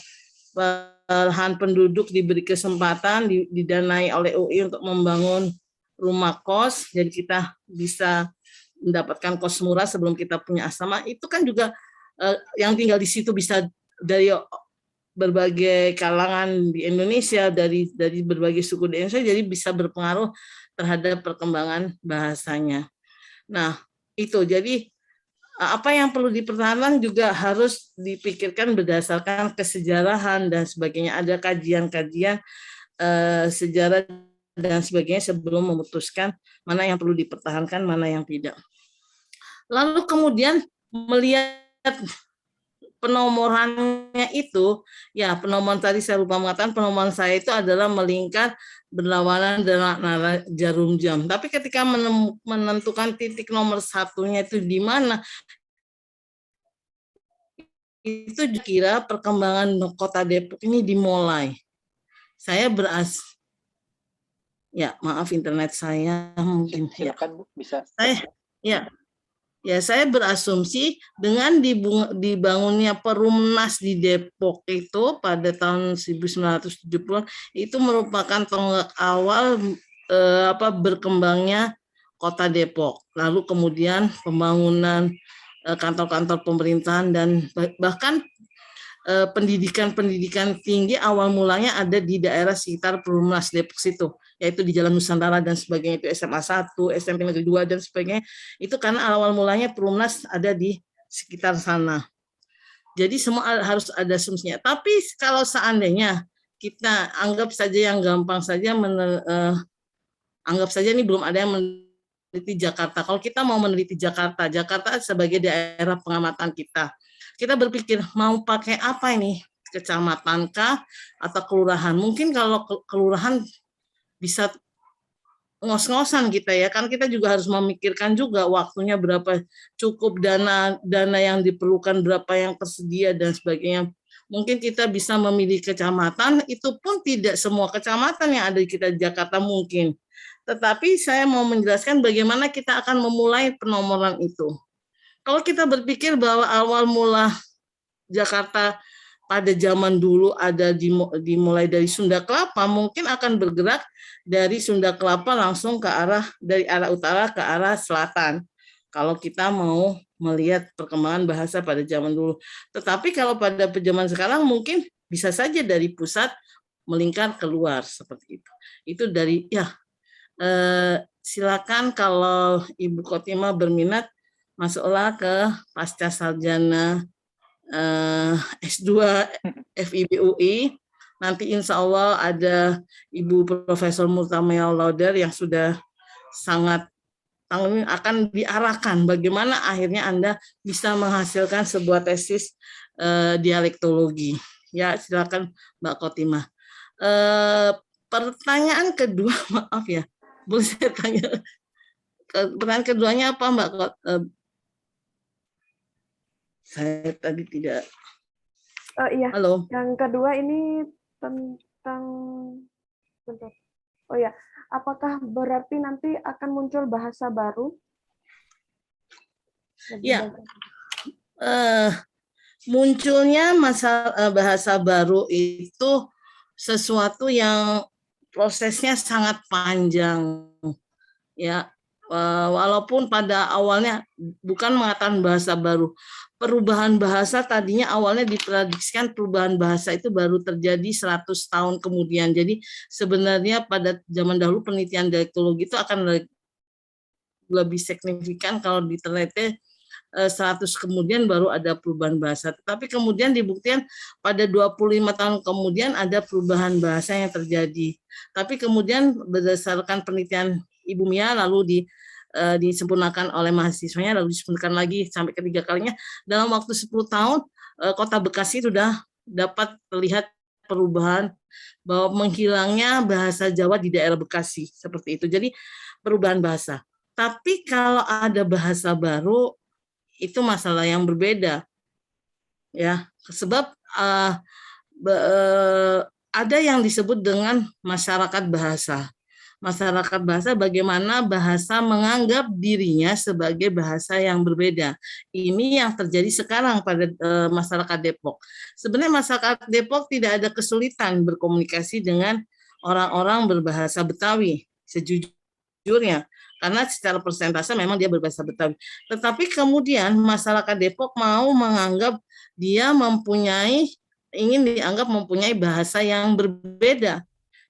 lahan penduduk diberi kesempatan didanai oleh UI untuk membangun rumah kos, jadi kita bisa mendapatkan kos murah sebelum kita punya asrama. Itu kan juga yang tinggal di situ bisa dari berbagai kalangan di Indonesia, dari berbagai suku di Indonesia, jadi bisa berpengaruh terhadap perkembangan bahasanya. Nah, itu jadi apa yang perlu dipertahankan juga harus dipikirkan berdasarkan kesejarahan dan sebagainya. Ada kajian-kajian sejarah dan sebagainya sebelum memutuskan mana yang perlu dipertahankan, mana yang tidak. Lalu kemudian melihat penomorannya itu, ya penomoran tadi saya lupa mengatakan, penomoran saya itu adalah melingkar berlawanan dengan jarum jam. Tapi ketika menentukan titik nomor satunya itu di mana, itu kira perkembangan kota Depok ini dimulai. Saya ya maaf internet saya mungkin. Silakan Bu, bisa. Saya berasumsi dengan dibangunnya Perumnas di Depok itu pada tahun 1970 itu merupakan tonggak awal berkembangnya kota Depok. Lalu kemudian pembangunan kantor-kantor pemerintahan dan bahkan pendidikan tinggi awal mulanya ada di daerah sekitar Perumnas Depok situ, yaitu di Jalan Nusantara dan sebagainya, itu SMA 1, SMP Negeri 2 dan sebagainya. Itu karena awal mulanya Perumnas ada di sekitar sana. Jadi semua harus ada asumsinya. Tapi kalau seandainya kita anggap saja yang gampang saja, anggap saja ini belum ada yang meneliti Jakarta. Kalau kita mau meneliti Jakarta sebagai daerah pengamatan kita berpikir mau pakai apa ini, kecamatan kah atau kelurahan. Mungkin kalau kelurahan bisa ngos-ngosan kita ya, kan kita juga harus memikirkan juga waktunya berapa, cukup dana yang diperlukan berapa yang tersedia dan sebagainya. Mungkin kita bisa memilih kecamatan, itu pun tidak semua kecamatan yang ada di kita Jakarta mungkin. Tetapi saya mau menjelaskan bagaimana kita akan memulai penomoran itu. Kalau kita berpikir bahwa awal mula Jakarta pada zaman dulu ada dimulai dari Sunda Kelapa, mungkin akan bergerak dari Sunda Kelapa langsung ke dari arah utara ke arah selatan. Kalau kita mau melihat perkembangan bahasa pada zaman dulu. Tetapi kalau pada zaman sekarang mungkin bisa saja dari pusat melingkar keluar seperti itu. Itu dari silakan kalau Ibu Khotimah berminat masuklah ke pasca sarjana S2 FIB UI. Nanti insya Allah ada Ibu Profesor Multamaya Lauder yang sudah sangat akan diarahkan bagaimana akhirnya Anda bisa menghasilkan sebuah tesis dialektologi. Ya, silakan Mbak Khotimah. Pertanyaan kedua, maaf ya, boleh saya tanya? Pertanyaan keduanya apa, Mbak? Saya tadi tidak. Iya. Halo. Yang kedua ini tentang, bentar. Oh ya, apakah berarti nanti akan muncul bahasa baru? Ya. Munculnya bahasa baru itu sesuatu yang prosesnya sangat panjang. Ya. Walaupun pada awalnya bukan mengatakan bahasa baru, perubahan bahasa tadinya awalnya diprediksikan perubahan bahasa itu baru terjadi 100 tahun kemudian. Jadi sebenarnya pada zaman dahulu penelitian dialektologi itu akan lebih signifikan kalau diteliti 100 kemudian baru ada perubahan bahasa. Tapi kemudian dibuktikan pada 25 tahun kemudian ada perubahan bahasa yang terjadi. Tapi kemudian berdasarkan penelitian Ibu Mia lalu disempurnakan oleh mahasiswanya, lalu disempurnakan lagi sampai ketiga kalinya. Dalam waktu 10 tahun, Kota Bekasi sudah dapat terlihat perubahan bahwa menghilangnya bahasa Jawa di daerah Bekasi, seperti itu. Jadi perubahan bahasa. Tapi kalau ada bahasa baru, itu masalah yang berbeda. Ya, sebab ada yang disebut dengan masyarakat bahasa. Masyarakat bahasa bagaimana bahasa menganggap dirinya sebagai bahasa yang berbeda. Ini yang terjadi sekarang pada masyarakat Depok. Sebenarnya masyarakat Depok tidak ada kesulitan berkomunikasi dengan orang-orang berbahasa Betawi, sejujurnya. Karena secara persentase memang dia berbahasa Betawi. Tetapi kemudian masyarakat Depok mau menganggap dia ingin dianggap mempunyai bahasa yang berbeda,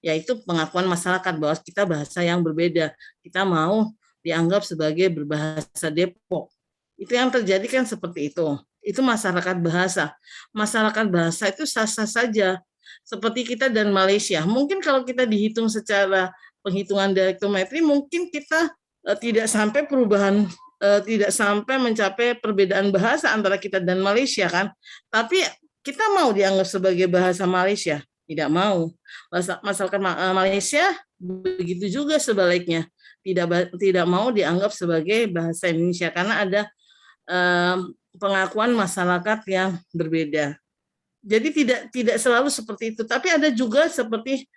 yaitu pengakuan masyarakat bahwa kita bahasa yang berbeda. Kita mau dianggap sebagai berbahasa Depok. Itu yang terjadi kan seperti itu. Itu masyarakat bahasa. Masyarakat bahasa itu sah-sah saja. Seperti kita dan Malaysia. Mungkin kalau kita dihitung secara penghitungan dialektometri, mungkin kita tidak sampai perubahan, tidak sampai mencapai perbedaan bahasa antara kita dan Malaysia kan. Tapi kita mau dianggap sebagai bahasa Malaysia. Tidak mau. Masyarakat Malaysia begitu juga sebaliknya, tidak mau dianggap sebagai bahasa Indonesia karena ada pengakuan masyarakat yang berbeda. Jadi tidak selalu seperti itu, tapi ada juga seperti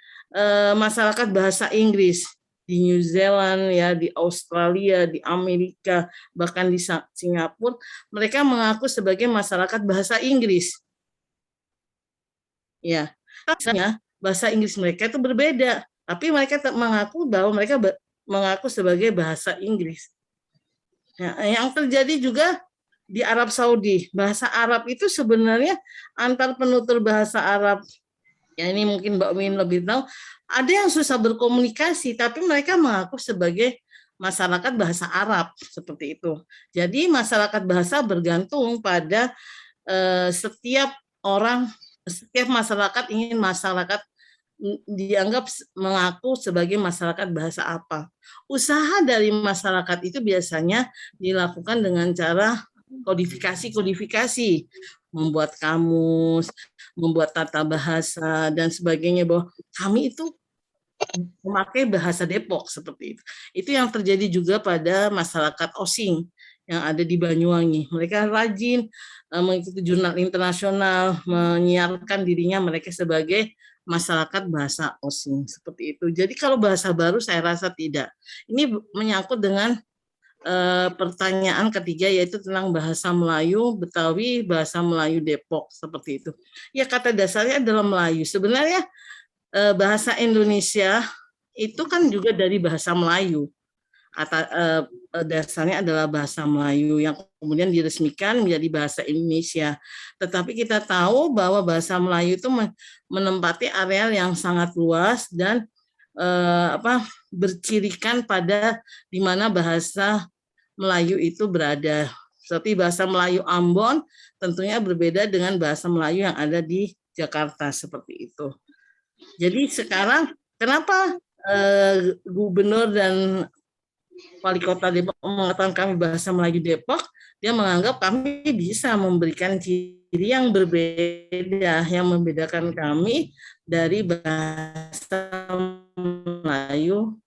masyarakat bahasa Inggris di New Zealand, ya, di Australia, di Amerika, bahkan di Singapura, mereka mengaku sebagai masyarakat bahasa Inggris. Ya, bahasa Inggris mereka itu berbeda, tapi mereka mengaku bahwa mereka mengaku sebagai bahasa Inggris. Ya, yang terjadi juga di Arab Saudi, bahasa Arab itu sebenarnya antar penutur bahasa Arab, ya ini mungkin Mbak Min lebih tahu, ada yang susah berkomunikasi, tapi mereka mengaku sebagai masyarakat bahasa Arab, seperti itu. Jadi masyarakat bahasa bergantung pada setiap masyarakat ingin masyarakat dianggap mengaku sebagai masyarakat bahasa apa. Usaha dari masyarakat itu biasanya dilakukan dengan cara kodifikasi, membuat kamus, membuat tata bahasa, dan sebagainya, bahwa kami itu memakai bahasa Depok, seperti itu. Itu yang terjadi juga pada masyarakat Osing yang ada di Banyuwangi. Mereka rajin mengikuti jurnal internasional, menyiarkan dirinya mereka sebagai masyarakat bahasa Osing, seperti itu. Jadi kalau bahasa baru saya rasa tidak. Ini menyangkut dengan pertanyaan ketiga, yaitu tentang bahasa Melayu Betawi, bahasa Melayu Depok, seperti itu. Ya, kata dasarnya adalah Melayu. Sebenarnya bahasa Indonesia itu kan juga dari bahasa Melayu. Dasarnya adalah bahasa Melayu yang kemudian diresmikan menjadi bahasa Indonesia. Tetapi kita tahu bahwa bahasa Melayu itu menempati areal yang sangat luas dan bercirikan pada di mana bahasa Melayu itu berada. Seperti bahasa Melayu Ambon tentunya berbeda dengan bahasa Melayu yang ada di Jakarta, seperti itu. Jadi sekarang kenapa gubernur dan wali kota Depok mengatakan kami bahasa Melayu Depok? Dia menganggap kami bisa memberikan ciri yang berbeda, yang membedakan kami dari bahasa Melayu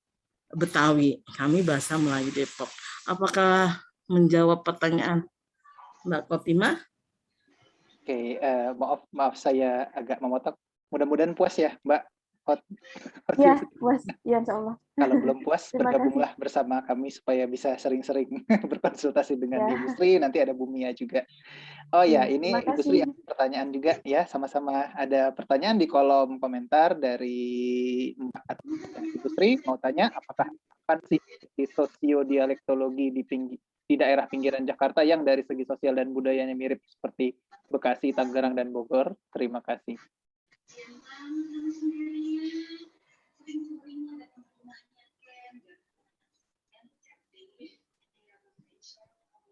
Betawi. Kami bahasa Melayu Depok. Apakah menjawab pertanyaan Mbak Kotima? Oke, maaf saya agak memotong. Mudah-mudahan puas ya, Mbak. Ya, puas. Ya, insya Allah. Kalau belum puas, Terima bergabunglah bersama kami supaya bisa sering-sering berkonsultasi dengan Ibu Sri. Nanti ada Bu Mia juga. Oh ya, ini terima Ibu Sri kasih. ada pertanyaan juga ya, sama-sama ada pertanyaan di kolom komentar dari Mbak dan Ibu Sri. Mau tanya, apakah sih sosiodialektologi di daerah pinggiran Jakarta yang dari segi sosial dan budayanya mirip seperti Bekasi, Tangerang, dan Bogor? Terima kasih.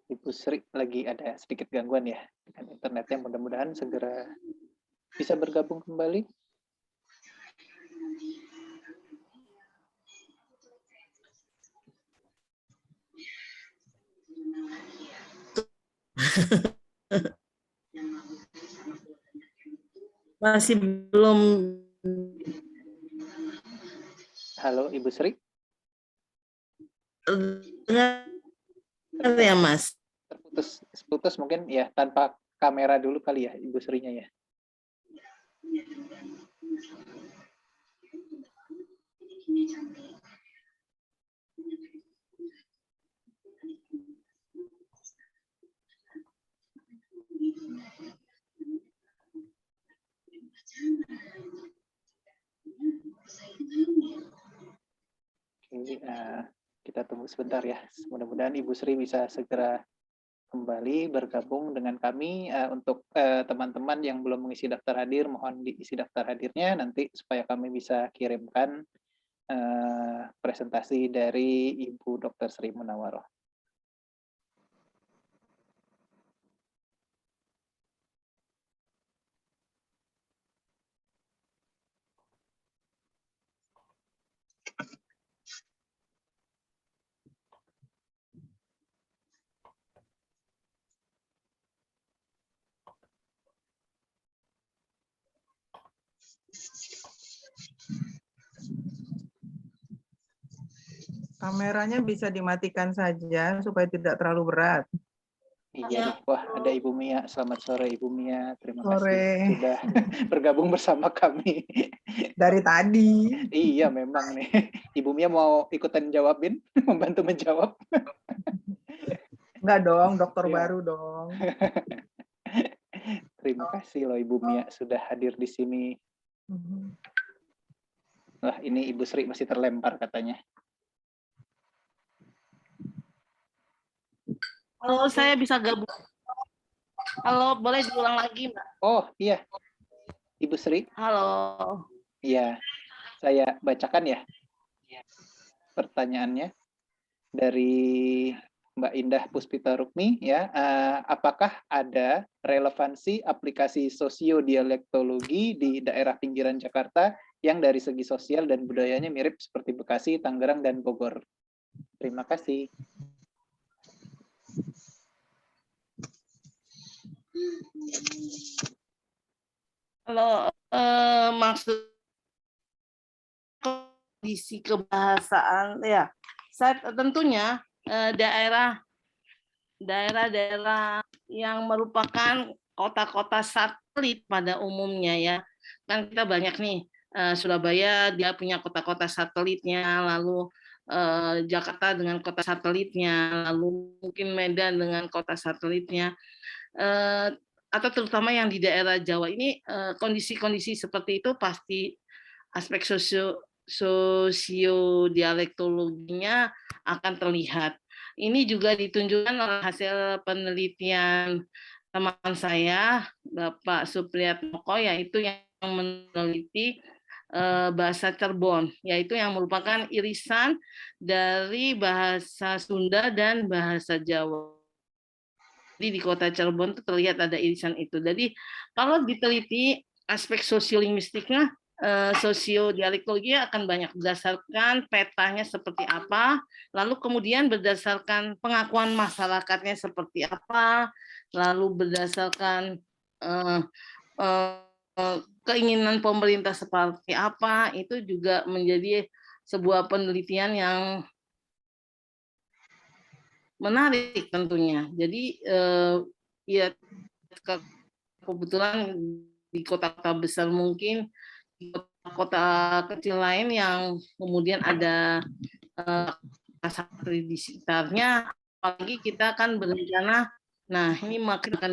Ibu Sri lagi ada sedikit gangguan ya dengan internetnya, mudah-mudahan segera bisa bergabung kembali. Masih belum. Halo Ibu Sri. Ya Mas. Terputus mungkin ya, tanpa kamera dulu kali ya Ibu Srinya ya. Oke, kita tunggu sebentar ya. Mudah-mudahan Ibu Sri bisa segera kembali bergabung dengan kami. Untuk teman-teman yang belum mengisi daftar hadir, mohon diisi daftar hadirnya nanti supaya kami bisa kirimkan presentasi dari Ibu Dr. Sri Munawaroh. Kameranya bisa dimatikan saja supaya tidak terlalu berat. Iya, nih. Wah, ada Ibu Mia. Selamat sore Ibu Mia. Terima kasih Sore. sudah bergabung bersama kami. Dari tadi. Iya, memang nih. Ibu Mia mau ikutan jawabin, membantu menjawab. Enggak dong, dokter Iya. baru dong. Terima kasih loh Ibu Mia sudah hadir di sini. Wah, ini Ibu Sri masih terlempar katanya. Halo, saya bisa gabung. Halo, boleh diulang lagi, Mbak? Oh, iya. Ibu Sri. Halo. Iya. Saya bacakan ya pertanyaannya dari Mbak Indah Puspita Rukmi ya. Apakah ada relevansi aplikasi sosiodialektologi di daerah pinggiran Jakarta yang dari segi sosial dan budayanya mirip seperti Bekasi, Tangerang, dan Bogor? Terima kasih. Halo, maksud kondisi kebahasaan ya. Saya tentunya daerah-daerah yang merupakan kota-kota satelit pada umumnya ya. Kan kita banyak nih, Surabaya dia punya kota-kota satelitnya, lalu Jakarta dengan kota satelitnya, lalu mungkin Medan dengan kota satelitnya, atau terutama yang di daerah Jawa ini kondisi-kondisi seperti itu pasti aspek sosiodialektologinya akan terlihat. Ini juga ditunjukkan oleh hasil penelitian teman saya, Bapak Supriyatmoko, yaitu yang meneliti bahasa Cirebon, yaitu yang merupakan irisan dari bahasa Sunda dan bahasa Jawa. Jadi di kota Cirebon itu terlihat ada irisan itu. Jadi kalau diteliti aspek sosiolinguistiknya, sosiodialektologi akan banyak berdasarkan petanya seperti apa, lalu kemudian berdasarkan pengakuan masyarakatnya seperti apa, lalu berdasarkan keinginan pemerintah seperti apa, itu juga menjadi sebuah penelitian yang menarik tentunya. Jadi ya kebetulan di kota-kota besar mungkin, di kota kecil lain yang kemudian ada satelit di sekitarnya, apalagi kita akan berencana, nah ini makin akan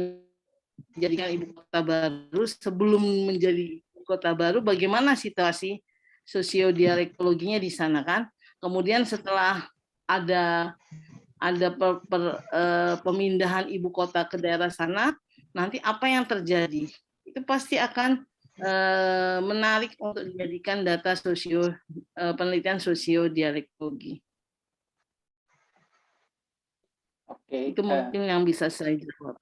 dijadikan ibu kota baru. Sebelum menjadi ibu kota baru, bagaimana situasi sosiodialektologinya di sana kan? Kemudian setelah ada pemindahan ibu kota ke daerah sana, nanti apa yang terjadi? Itu pasti akan menarik untuk dijadikan data penelitian sosiodialektologi. Oke. Itu mungkin yang bisa saya jawab.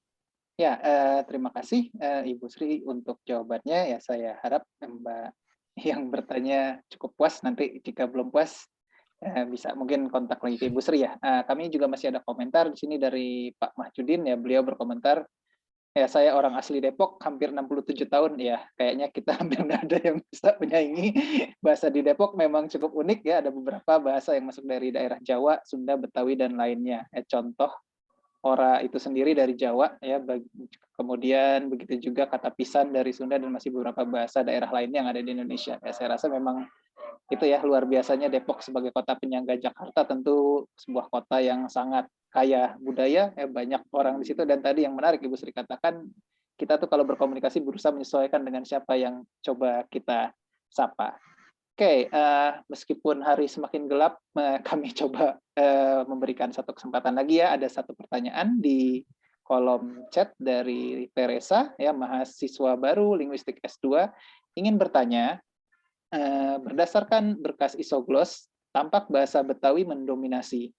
Ya, terima kasih Ibu Sri untuk jawabannya. Ya, saya harap Mbak yang bertanya cukup puas. Nanti jika belum puas, bisa mungkin kontak lagi ke Ibu Sri ya. Kami juga masih ada komentar di sini dari Pak Mahjudin ya. Beliau berkomentar, ya saya orang asli Depok, hampir 67 tahun ya. Kayaknya kita hampir nggak ada yang bisa menyaingi. Bahasa di Depok memang cukup unik ya. Ada beberapa bahasa yang masuk dari daerah Jawa, Sunda, Betawi dan lainnya. Contoh ora itu sendiri dari Jawa ya, kemudian begitu juga kata pisan dari Sunda dan masih beberapa bahasa daerah lainnya yang ada di Indonesia. Ya, saya rasa memang itu ya luar biasanya Depok sebagai kota penyangga Jakarta, tentu sebuah kota yang sangat kaya budaya, banyak orang di situ, dan tadi yang menarik Ibu Sri katakan, kita tuh kalau berkomunikasi berusaha menyesuaikan dengan siapa yang coba kita sapa. Oke, meskipun hari semakin gelap, kami coba memberikan satu kesempatan lagi ya. Ada satu pertanyaan di kolom chat dari Teresa, ya, mahasiswa baru linguistik S2, ingin bertanya, berdasarkan berkas isoglos, tampak bahasa Betawi mendominasi.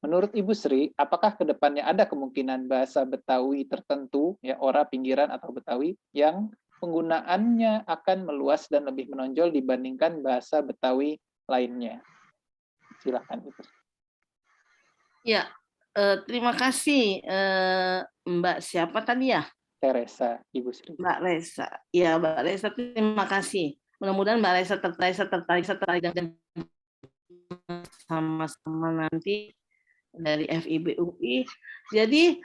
Menurut Ibu Sri, apakah ke depannya ada kemungkinan bahasa Betawi tertentu, ya, ora, pinggiran, atau Betawi, yang penggunaannya akan meluas dan lebih menonjol dibandingkan bahasa Betawi lainnya? Silakan, Ibu. Ya, terima kasih Mbak siapa tadi ya? Teresa, Ibu Sri. Mbak Resa. Ya, Mbak Resa, terima kasih. Mudah-mudahan Mbak Resa tertarik dan sama-sama nanti dari FIB UI. Jadi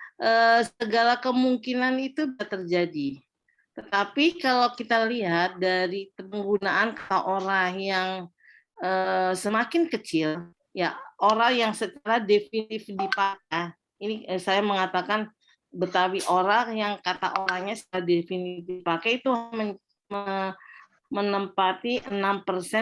segala kemungkinan itu bisa terjadi. Tetapi kalau kita lihat dari penggunaan kata ora yang semakin kecil, ya ora yang secara definitif dipakai. Ini saya mengatakan Betawi ora yang kata oranya secara definitif dipakai itu menempati 6%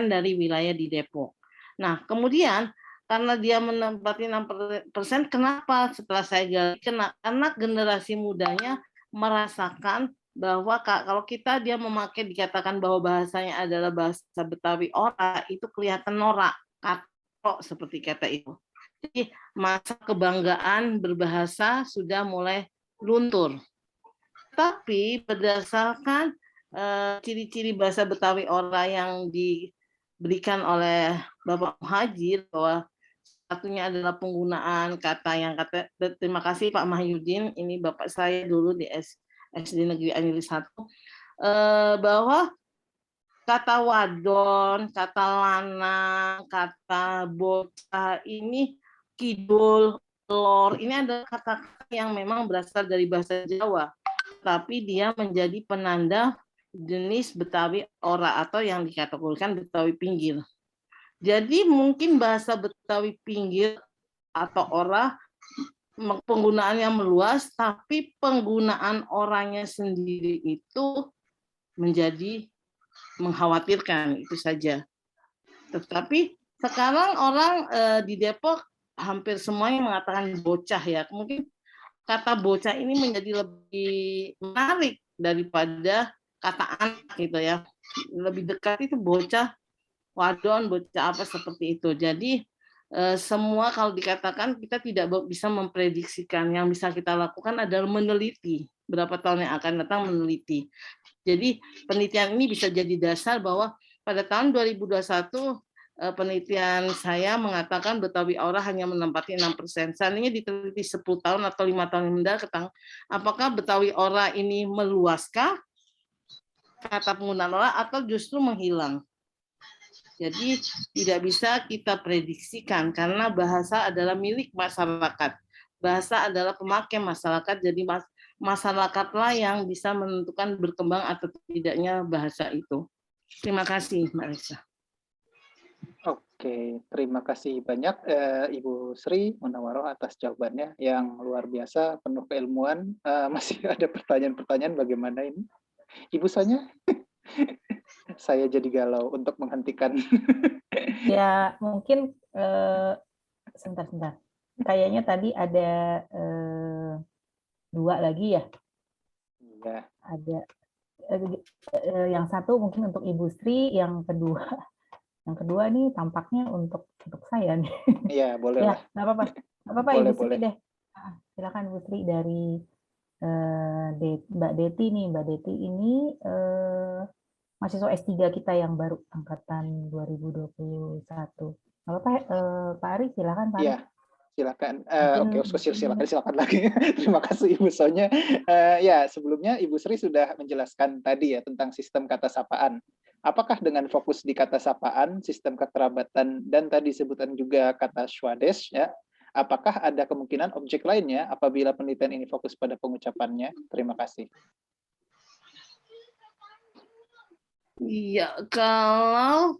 dari wilayah di Depok. Nah, kemudian karena dia menempati 6%, kenapa setelah saya gali? Karena generasi mudanya merasakan bahwa kalau dia memakai dikatakan bahwa bahasanya adalah bahasa Betawi ora, itu kelihatan norak, katrok seperti kata itu. Jadi masa kebanggaan berbahasa sudah mulai luntur. Tapi berdasarkan ciri-ciri bahasa Betawi ora yang diberikan oleh Bapak Muhajir, bahwa satunya adalah penggunaan terima kasih Pak Mahyudin, ini Bapak saya dulu di SD Negeri Anjali 1, bahwa kata wadon, kata lanang, kata bocah, ini kidul, lor, ini adalah kata-kata yang memang berasal dari bahasa Jawa, tapi dia menjadi penanda jenis Betawi ora atau yang dikategorikan Betawi pinggir. Jadi mungkin bahasa Betawi pinggir atau ora penggunaannya meluas, tapi penggunaan orangnya sendiri itu menjadi mengkhawatirkan, itu saja. Tetapi sekarang orang di Depok hampir semuanya mengatakan bocah ya. Mungkin kata bocah ini menjadi lebih menarik daripada kata anak gitu ya. Lebih dekat itu bocah, wadon, bocah apa seperti itu. Jadi semua kalau dikatakan kita tidak bisa memprediksikan. Yang bisa kita lakukan adalah meneliti. Berapa tahun yang akan datang meneliti. Jadi penelitian ini bisa jadi dasar bahwa pada tahun 2021 penelitian saya mengatakan Betawi ora hanya menempati 6%. Seandainya diteliti 10 tahun atau 5 tahun yang mendatang, apakah Betawi ora ini meluaskah kata penggunaan ora atau justru menghilang? Jadi tidak bisa kita prediksikan karena bahasa adalah milik masyarakat. Bahasa adalah pemakai masyarakat, jadi masyarakatlah yang bisa menentukan berkembang atau tidaknya bahasa itu. Terima kasih, Mbak Resa. Oke, terima kasih banyak Ibu Sri Munawaroh atas jawabannya yang luar biasa, penuh keilmuan. Masih ada pertanyaan-pertanyaan bagaimana ini? Ibu Sonya? Saya jadi galau untuk menghentikan. Ya, mungkin sebentar. Kayaknya tadi ada 2 lagi ya. Iya. Ada yang satu mungkin untuk Ibu Sri, yang kedua nih tampaknya untuk saya nih. Iya, boleh Ya, lah. nggak apa-apa. Nggak apa-apa, Boleh, Ibu Sri boleh. deh. Silakan Ibu Sri dari Mbak Deti nih. Mbak Deti ini mahasiswa S3 kita yang baru angkatan 2021. Nggak apa-apa, Pak Ari, silakan Pak Ari. Iya, silakan. Mungkin- Oke, silakan lagi. Terima kasih Ibu Sonya. Ya, sebelumnya Ibu Sri sudah menjelaskan tadi ya tentang sistem kata sapaan. Apakah dengan fokus di kata sapaan, sistem kekerabatan, dan tadi sebutan juga kata Swades, ya, apakah ada kemungkinan objek lainnya apabila penelitian ini fokus pada pengucapannya? Terima kasih. Iya, kalau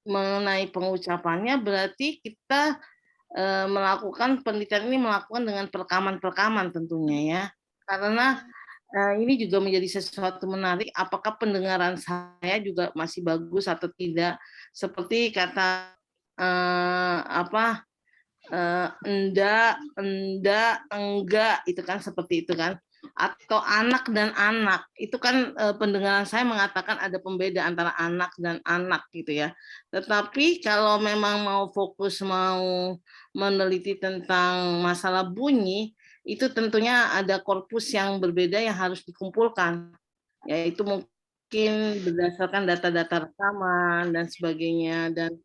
mengenai pengucapannya berarti kita melakukan penelitian ini melakukan dengan perekaman-perekaman tentunya ya. Karena ini juga menjadi sesuatu menarik, apakah pendengaran saya juga masih bagus atau tidak. Seperti kata enggak, itu kan seperti itu kan. Atau anak dan anak, itu kan pendengaran saya mengatakan ada pembeda antara anak dan anak gitu ya. Tetapi kalau memang mau fokus, mau meneliti tentang masalah bunyi, itu tentunya ada korpus yang berbeda yang harus dikumpulkan, yaitu mungkin berdasarkan data-data rekaman dan sebagainya, dan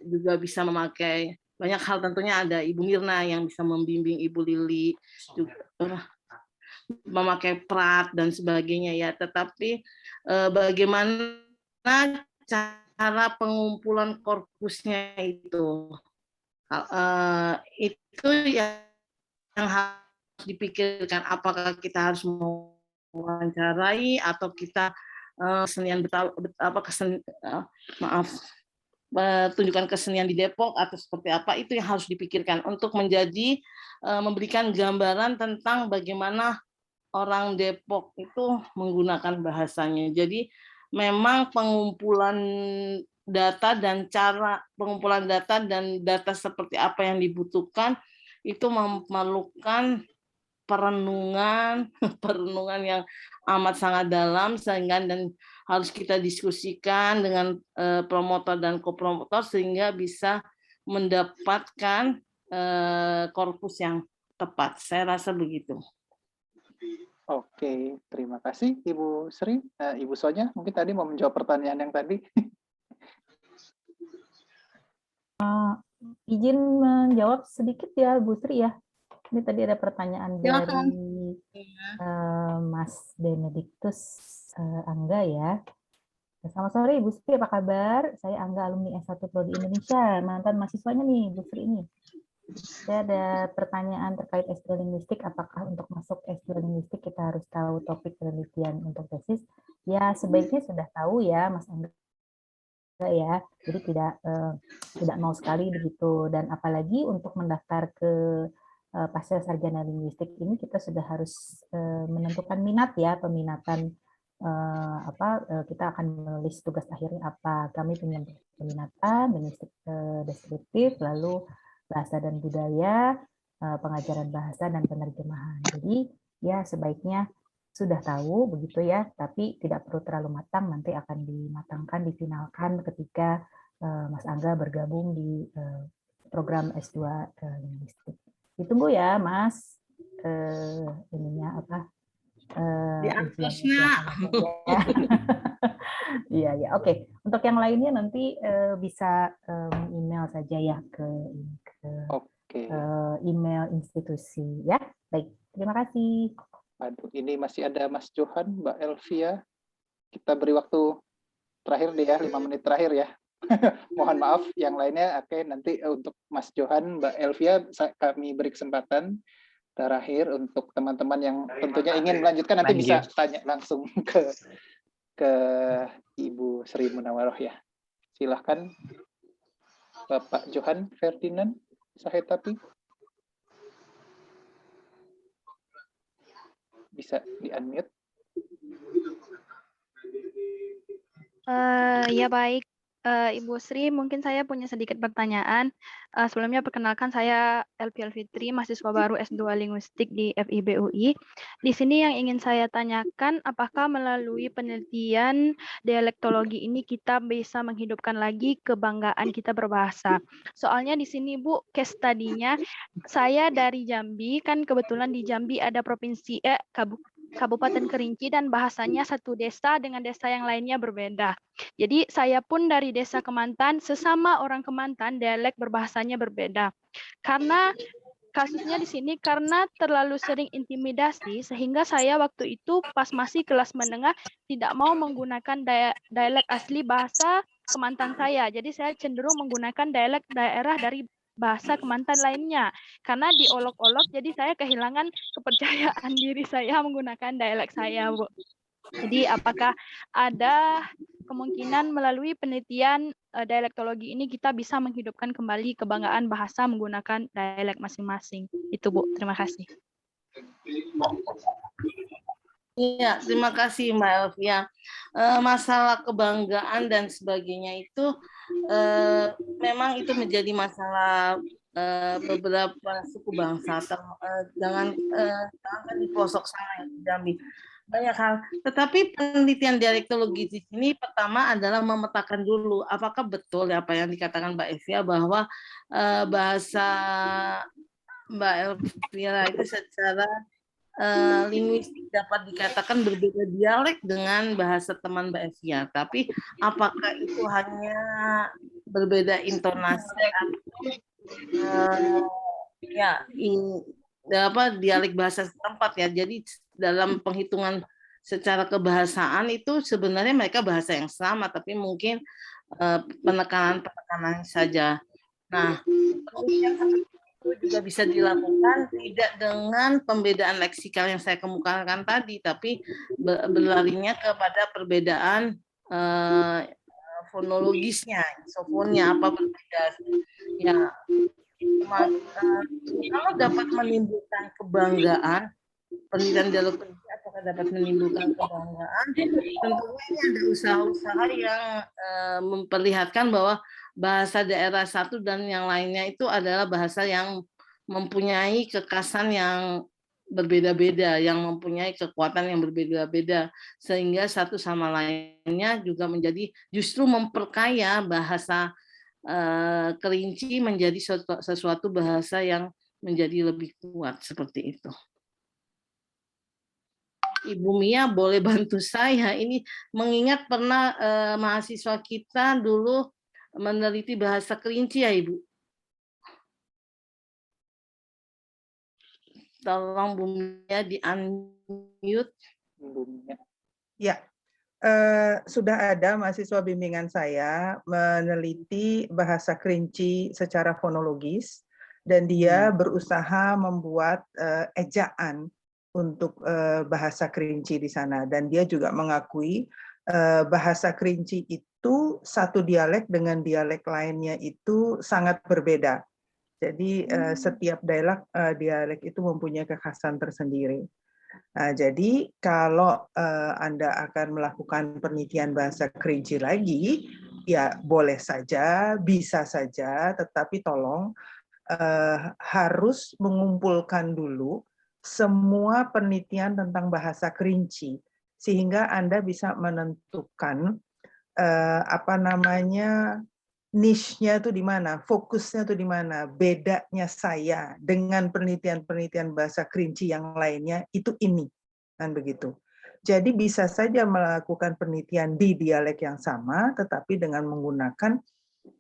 juga bisa memakai banyak hal. Tentunya ada Ibu Mirna yang bisa membimbing Ibu Lili, juga memakai prat dan sebagainya ya. Tetapi bagaimana cara pengumpulan korpusnya itu yang harus dipikirkan. Apakah kita harus mewawancarai atau kita tunjukkan kesenian di Depok atau seperti apa, itu yang harus dipikirkan untuk menjadi memberikan gambaran tentang bagaimana orang Depok itu menggunakan bahasanya. Jadi memang pengumpulan data dan cara pengumpulan data dan data seperti apa yang dibutuhkan itu memerlukan perenungan yang amat sangat dalam, sehingga dan harus kita diskusikan dengan promotor dan kopromotor sehingga bisa mendapatkan korpus yang tepat. Saya rasa begitu. Oke, terima kasih Ibu Sri. Ibu Sonya, mungkin tadi mau menjawab pertanyaan yang tadi. Izin menjawab sedikit ya, Bu Sri ya. Ini tadi ada pertanyaan dari Mas Benediktus Angga ya. Selamat sore Ibu Sri, apa kabar? Saya Angga, alumni S1 Prodi Indonesia, mantan mahasiswanya nih Bu Sri ini. Saya ada pertanyaan terkait S2 linguistik. Apakah untuk masuk S2 linguistik kita harus tahu topik penelitian untuk tesis? Ya sebaiknya sudah tahu ya Mas Angga ya. Jadi tidak mau sekali begitu. Dan apalagi untuk mendaftar ke pasca sarjana linguistik ini kita sudah harus menentukan minat ya, peminatan kita akan menulis tugas akhirnya apa. Kami punya peminatan linguistik deskriptif, lalu bahasa dan budaya, pengajaran bahasa dan penerjemahan. Jadi ya sebaiknya sudah tahu begitu ya, tapi tidak perlu terlalu matang, nanti akan dimatangkan, difinalkan ketika Mas Angga bergabung di program S2 linguistik. Ditunggu ya, Mas. Ininya apa? Di atasnya. Iya, ya. Oke. Untuk yang lainnya nanti bisa email saja ya ke email institusi ya. Baik, terima kasih. Aduh, ini masih ada Mas Johan, Mbak Elvia. Kita beri waktu terakhir deh ya, 5 menit terakhir ya. Mohon maaf, yang lainnya oke, nanti untuk Mas Johan, Mbak Elvia, kami beri kesempatan terakhir untuk teman-teman yang tentunya ingin melanjutkan, nanti bisa tanya langsung ke Ibu Sri Munawaroh ya. Silahkan Bapak Johan Ferdinand Sahetapi. Bisa di-unmute. Ya baik, Ibu Sri, mungkin saya punya sedikit pertanyaan. Sebelumnya perkenalkan saya Elvia Fitri, mahasiswa baru S2 Linguistik di FIB UI. Di sini yang ingin saya tanyakan, apakah melalui penelitian dialektologi ini kita bisa menghidupkan lagi kebanggaan kita berbahasa? Soalnya di sini Bu, case study-nya saya dari Jambi, kan kebetulan di Jambi ada provinsi Kabupaten Kerinci dan bahasanya satu desa dengan desa yang lainnya berbeda. Jadi saya pun dari desa Kemantan, sesama orang Kemantan, dialek berbahasanya berbeda. Karena kasusnya di sini karena terlalu sering intimidasi, sehingga saya waktu itu pas masih kelas menengah tidak mau menggunakan dialek asli bahasa Kemantan saya. Jadi saya cenderung menggunakan dialek daerah dari bahasa Kemantan lainnya. Karena diolok-olok, jadi saya kehilangan kepercayaan diri saya menggunakan dialek saya, Bu. Jadi apakah ada kemungkinan melalui penelitian dialektologi ini kita bisa menghidupkan kembali kebanggaan bahasa menggunakan dialek masing-masing? Itu, Bu. Terima kasih. Iya, terima kasih Mbak Elvia. Masalah kebanggaan dan sebagainya itu memang itu menjadi masalah beberapa suku bangsa. Jangan di pelosok sana yang Jambi. Banyak hal. Tetapi penelitian dialektologi di sini pertama adalah memetakan dulu apakah betul apa yang dikatakan Mbak Elvia bahwa bahasa Mbak Elvira itu secara linguistik dapat dikatakan berbeda dialek dengan bahasa teman Mbak Evia. Tapi apakah itu hanya berbeda intonasi atau dialek bahasa setempat ya. Jadi dalam penghitungan secara kebahasaan itu sebenarnya mereka bahasa yang sama, tapi mungkin penekanan saja. Nah, itu juga bisa dilakukan tidak dengan pembedaan leksikal yang saya kemukakan tadi, tapi berlarinya kepada perbedaan fonologisnya, isofonnya apa berbeda. Ya, kalau dapat menimbulkan kebanggaan, penelitian dialektologi apakah dapat menimbulkan kebanggaan? Tentunya ini ada usaha-usaha yang memperlihatkan bahwa bahasa daerah satu dan yang lainnya itu adalah bahasa yang mempunyai kekasan yang berbeda-beda, yang mempunyai kekuatan yang berbeda-beda, sehingga satu sama lainnya juga menjadi justru memperkaya bahasa Kerinci menjadi sesuatu bahasa yang menjadi lebih kuat seperti itu. Ibu Mia boleh bantu saya ini, mengingat pernah mahasiswa kita dulu meneliti bahasa Kerinci ya Ibu. Tolong Bu Mia di-unmute. Ya, sudah ada mahasiswa bimbingan saya meneliti bahasa Kerinci secara fonologis dan dia berusaha membuat ejaan untuk bahasa Kerinci di sana, dan dia juga mengakui bahasa Kerinci itu satu dialek dengan dialek lainnya itu sangat berbeda. Jadi setiap dialek itu mempunyai kekhasan tersendiri. Nah, jadi kalau Anda akan melakukan penelitian bahasa Kerinci lagi, ya boleh saja, bisa saja, tetapi tolong harus mengumpulkan dulu semua penelitian tentang bahasa Kerinci, sehingga Anda bisa menentukan niche-nya itu di mana, fokusnya itu di mana, bedanya saya dengan penelitian-penelitian bahasa Kerinci yang lainnya itu ini, kan begitu. Jadi bisa saja melakukan penelitian di dialek yang sama, tetapi dengan menggunakan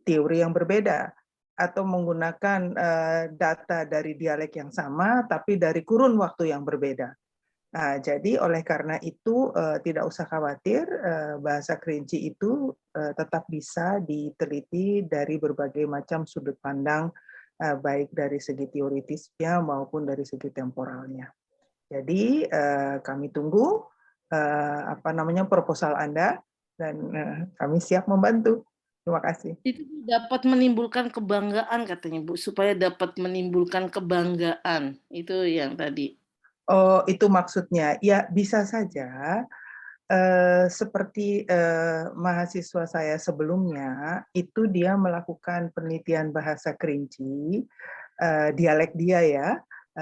teori yang berbeda, atau menggunakan data dari dialek yang sama, tapi dari kurun waktu yang berbeda. Nah, jadi oleh karena itu tidak usah khawatir, bahasa Kerinci itu tetap bisa diteliti dari berbagai macam sudut pandang, baik dari segi teoritisnya maupun dari segi temporalnya. Jadi kami tunggu proposal Anda, dan kami siap membantu. Terima kasih. Itu dapat menimbulkan kebanggaan katanya Bu, supaya dapat menimbulkan kebanggaan. Itu yang tadi. Oh, itu maksudnya. Ya, bisa saja. Seperti mahasiswa saya sebelumnya, itu dia melakukan penelitian bahasa Kerinci, dialek dia ya,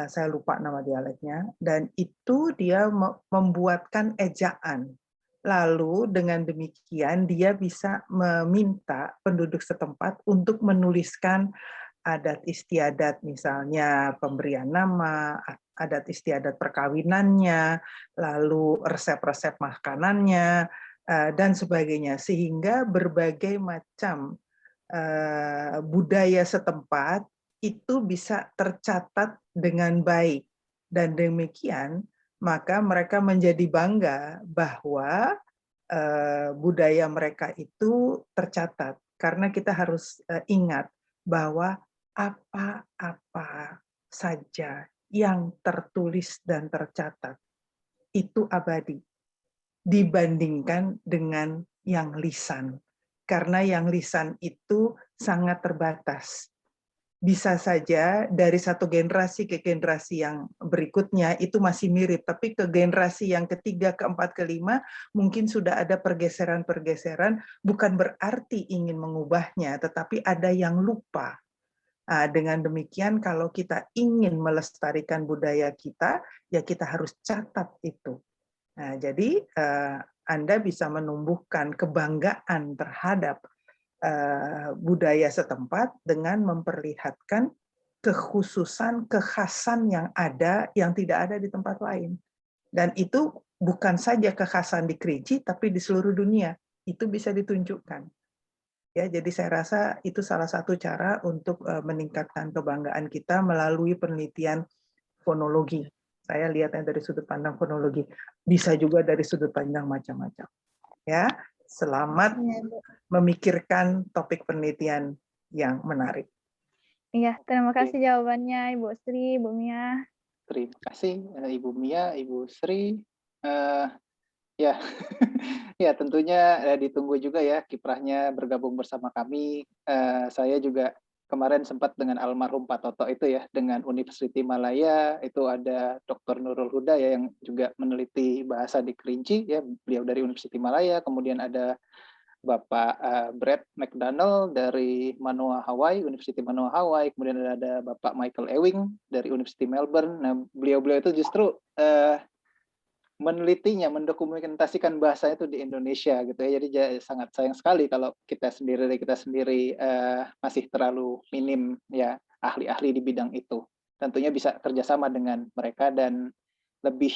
saya lupa nama dialeknya, dan itu dia membuatkan ejaan. Lalu dengan demikian dia bisa meminta penduduk setempat untuk menuliskan adat istiadat, misalnya pemberian nama, adat istiadat perkawinannya, lalu resep-resep makanannya, dan sebagainya. Sehingga berbagai macam budaya setempat itu bisa tercatat dengan baik. Dan demikian, maka mereka menjadi bangga bahwa budaya mereka itu tercatat. Karena kita harus ingat bahwa apa-apa saja yang tertulis dan tercatat itu abadi dibandingkan dengan yang lisan. Karena yang lisan itu sangat terbatas. Bisa saja dari satu generasi ke generasi yang berikutnya itu masih mirip, tapi ke generasi yang ketiga, keempat, kelima mungkin sudah ada pergeseran-pergeseran, bukan berarti ingin mengubahnya, tetapi ada yang lupa. Nah, dengan demikian kalau kita ingin melestarikan budaya kita, ya kita harus catat itu. Nah, jadi Anda bisa menumbuhkan kebanggaan terhadap budaya setempat dengan memperlihatkan kekhususan, kekhasan yang ada yang tidak ada di tempat lain. Dan itu bukan saja kekhasan di Kerinci, tapi di seluruh dunia itu bisa ditunjukkan. Ya, jadi saya rasa itu salah satu cara untuk meningkatkan kebanggaan kita melalui penelitian fonologi. Saya lihatnya dari sudut pandang fonologi, bisa juga dari sudut pandang macam-macam. Ya, selamat memikirkan topik penelitian yang menarik. Iya, terima kasih jawabannya Ibu Sri, Ibu Mia. Terima kasih Ibu Mia, Ibu Sri. Ya, ya tentunya ditunggu juga ya kiprahnya bergabung bersama kami. Saya juga kemarin sempat dengan almarhum Pak Toto itu ya, dengan Universiti Malaya, itu ada Dr. Nurul Huda ya yang juga meneliti bahasa di Kerinci, ya beliau dari Universiti Malaya, kemudian ada Bapak Brad McDonald dari Manoa Hawaii, Universiti Manoa Hawaii, kemudian ada Bapak Michael Ewing dari Universiti Melbourne. Nah, beliau-beliau itu justru menelitinya, mendokumentasikan bahasa itu di Indonesia gitu ya. Jadi sangat sayang sekali kalau kita sendiri masih terlalu minim ya ahli-ahli di bidang itu. Tentunya bisa kerjasama dengan mereka dan lebih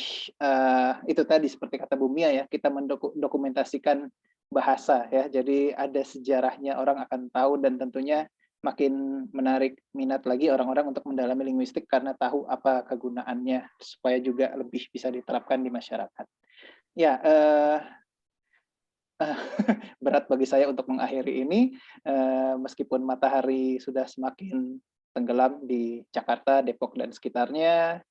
itu tadi seperti kata Bu Mia ya, kita mendokumentasikan bahasa ya. Jadi ada sejarahnya, orang akan tahu dan tentunya makin menarik minat lagi orang-orang untuk mendalami linguistik karena tahu apa kegunaannya supaya juga lebih bisa diterapkan di masyarakat. Ya, berat bagi saya untuk mengakhiri ini, meskipun matahari sudah semakin tenggelam di Jakarta, Depok, dan sekitarnya,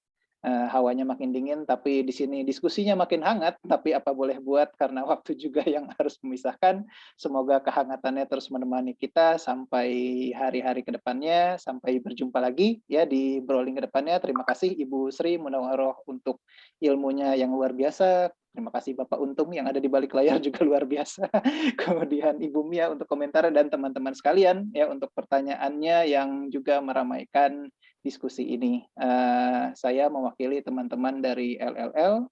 hawanya makin dingin, tapi di sini diskusinya makin hangat, tapi apa boleh buat karena waktu juga yang harus memisahkan. Semoga kehangatannya terus menemani kita sampai hari-hari ke depannya, sampai berjumpa lagi ya di Browling ke depannya. Terima kasih Ibu Sri Munawaroh untuk ilmunya yang luar biasa. Terima kasih Bapak Untung yang ada di balik layar juga luar biasa. Kemudian Ibu Mia untuk komentar dan teman-teman sekalian ya untuk pertanyaannya yang juga meramaikan diskusi ini. Saya mewakili teman-teman dari LLL.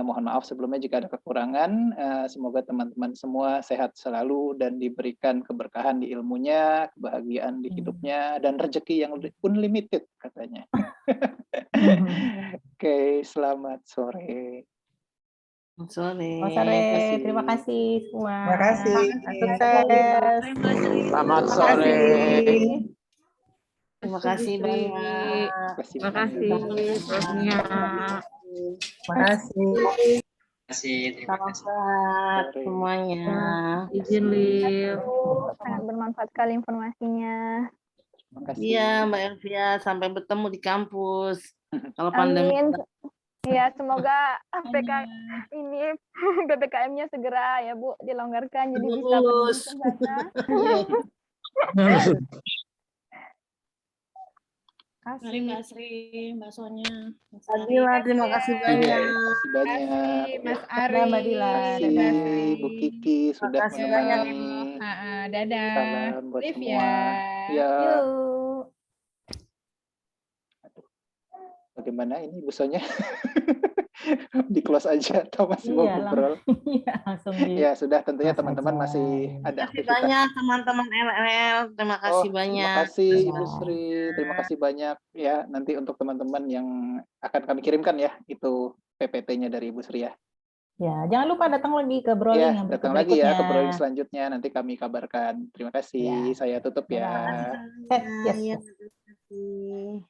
Mohon maaf sebelumnya jika ada kekurangan. Semoga teman-teman semua sehat selalu dan diberikan keberkahan di ilmunya, kebahagiaan di hidupnya, dan rezeki yang unlimited katanya. Oke, selamat sore. Sore. Terima kasih semua. Terima kasih. Sukses. Selamat sore. Terima kasih banyak. Terima kasih. Prof. Mia. Terima kasih. Salam sehat semuanya. Izin Lil. Sangat bermanfaat sekali informasinya. Terima kasih. Iya, Mbak Elvia, sampai bertemu di kampus. Kalau pandemi. Amin. Ya, semoga ini PPKM-nya segera ya Bu dilonggarkan jadi bisa pergi ke sana. Terima kasih Mbak Sonya. Adila, terima kasih banyak. Terima kasih banyak. Mas Ya. Ari, Mbak Dila. Terima kasih Bu Kiki sudah Makasih banyak. menemani. Dadah. Salam buat Liv semua. Ya. Yuk. Bagaimana ini Bu Sonya? Di close aja atau masih mau Iya, ngobrol? Iya, langsung di. Ya sudah, tentunya Close teman-teman aja. masih ada Terima kasih aktivitas. banyak teman-teman LLL. Terima kasih Terima banyak. kasih Ibu Sri, terima kasih banyak ya. Nanti untuk teman-teman yang akan kami kirimkan ya itu PPT-nya dari Ibu Sri ya. Ya, jangan lupa datang lagi ke Ya, Browling yang datang lagi ya ke berikutnya. Browling selanjutnya. Nanti kami kabarkan. Terima kasih. Ya. Saya tutup ya. Yes. Iya, terima kasih.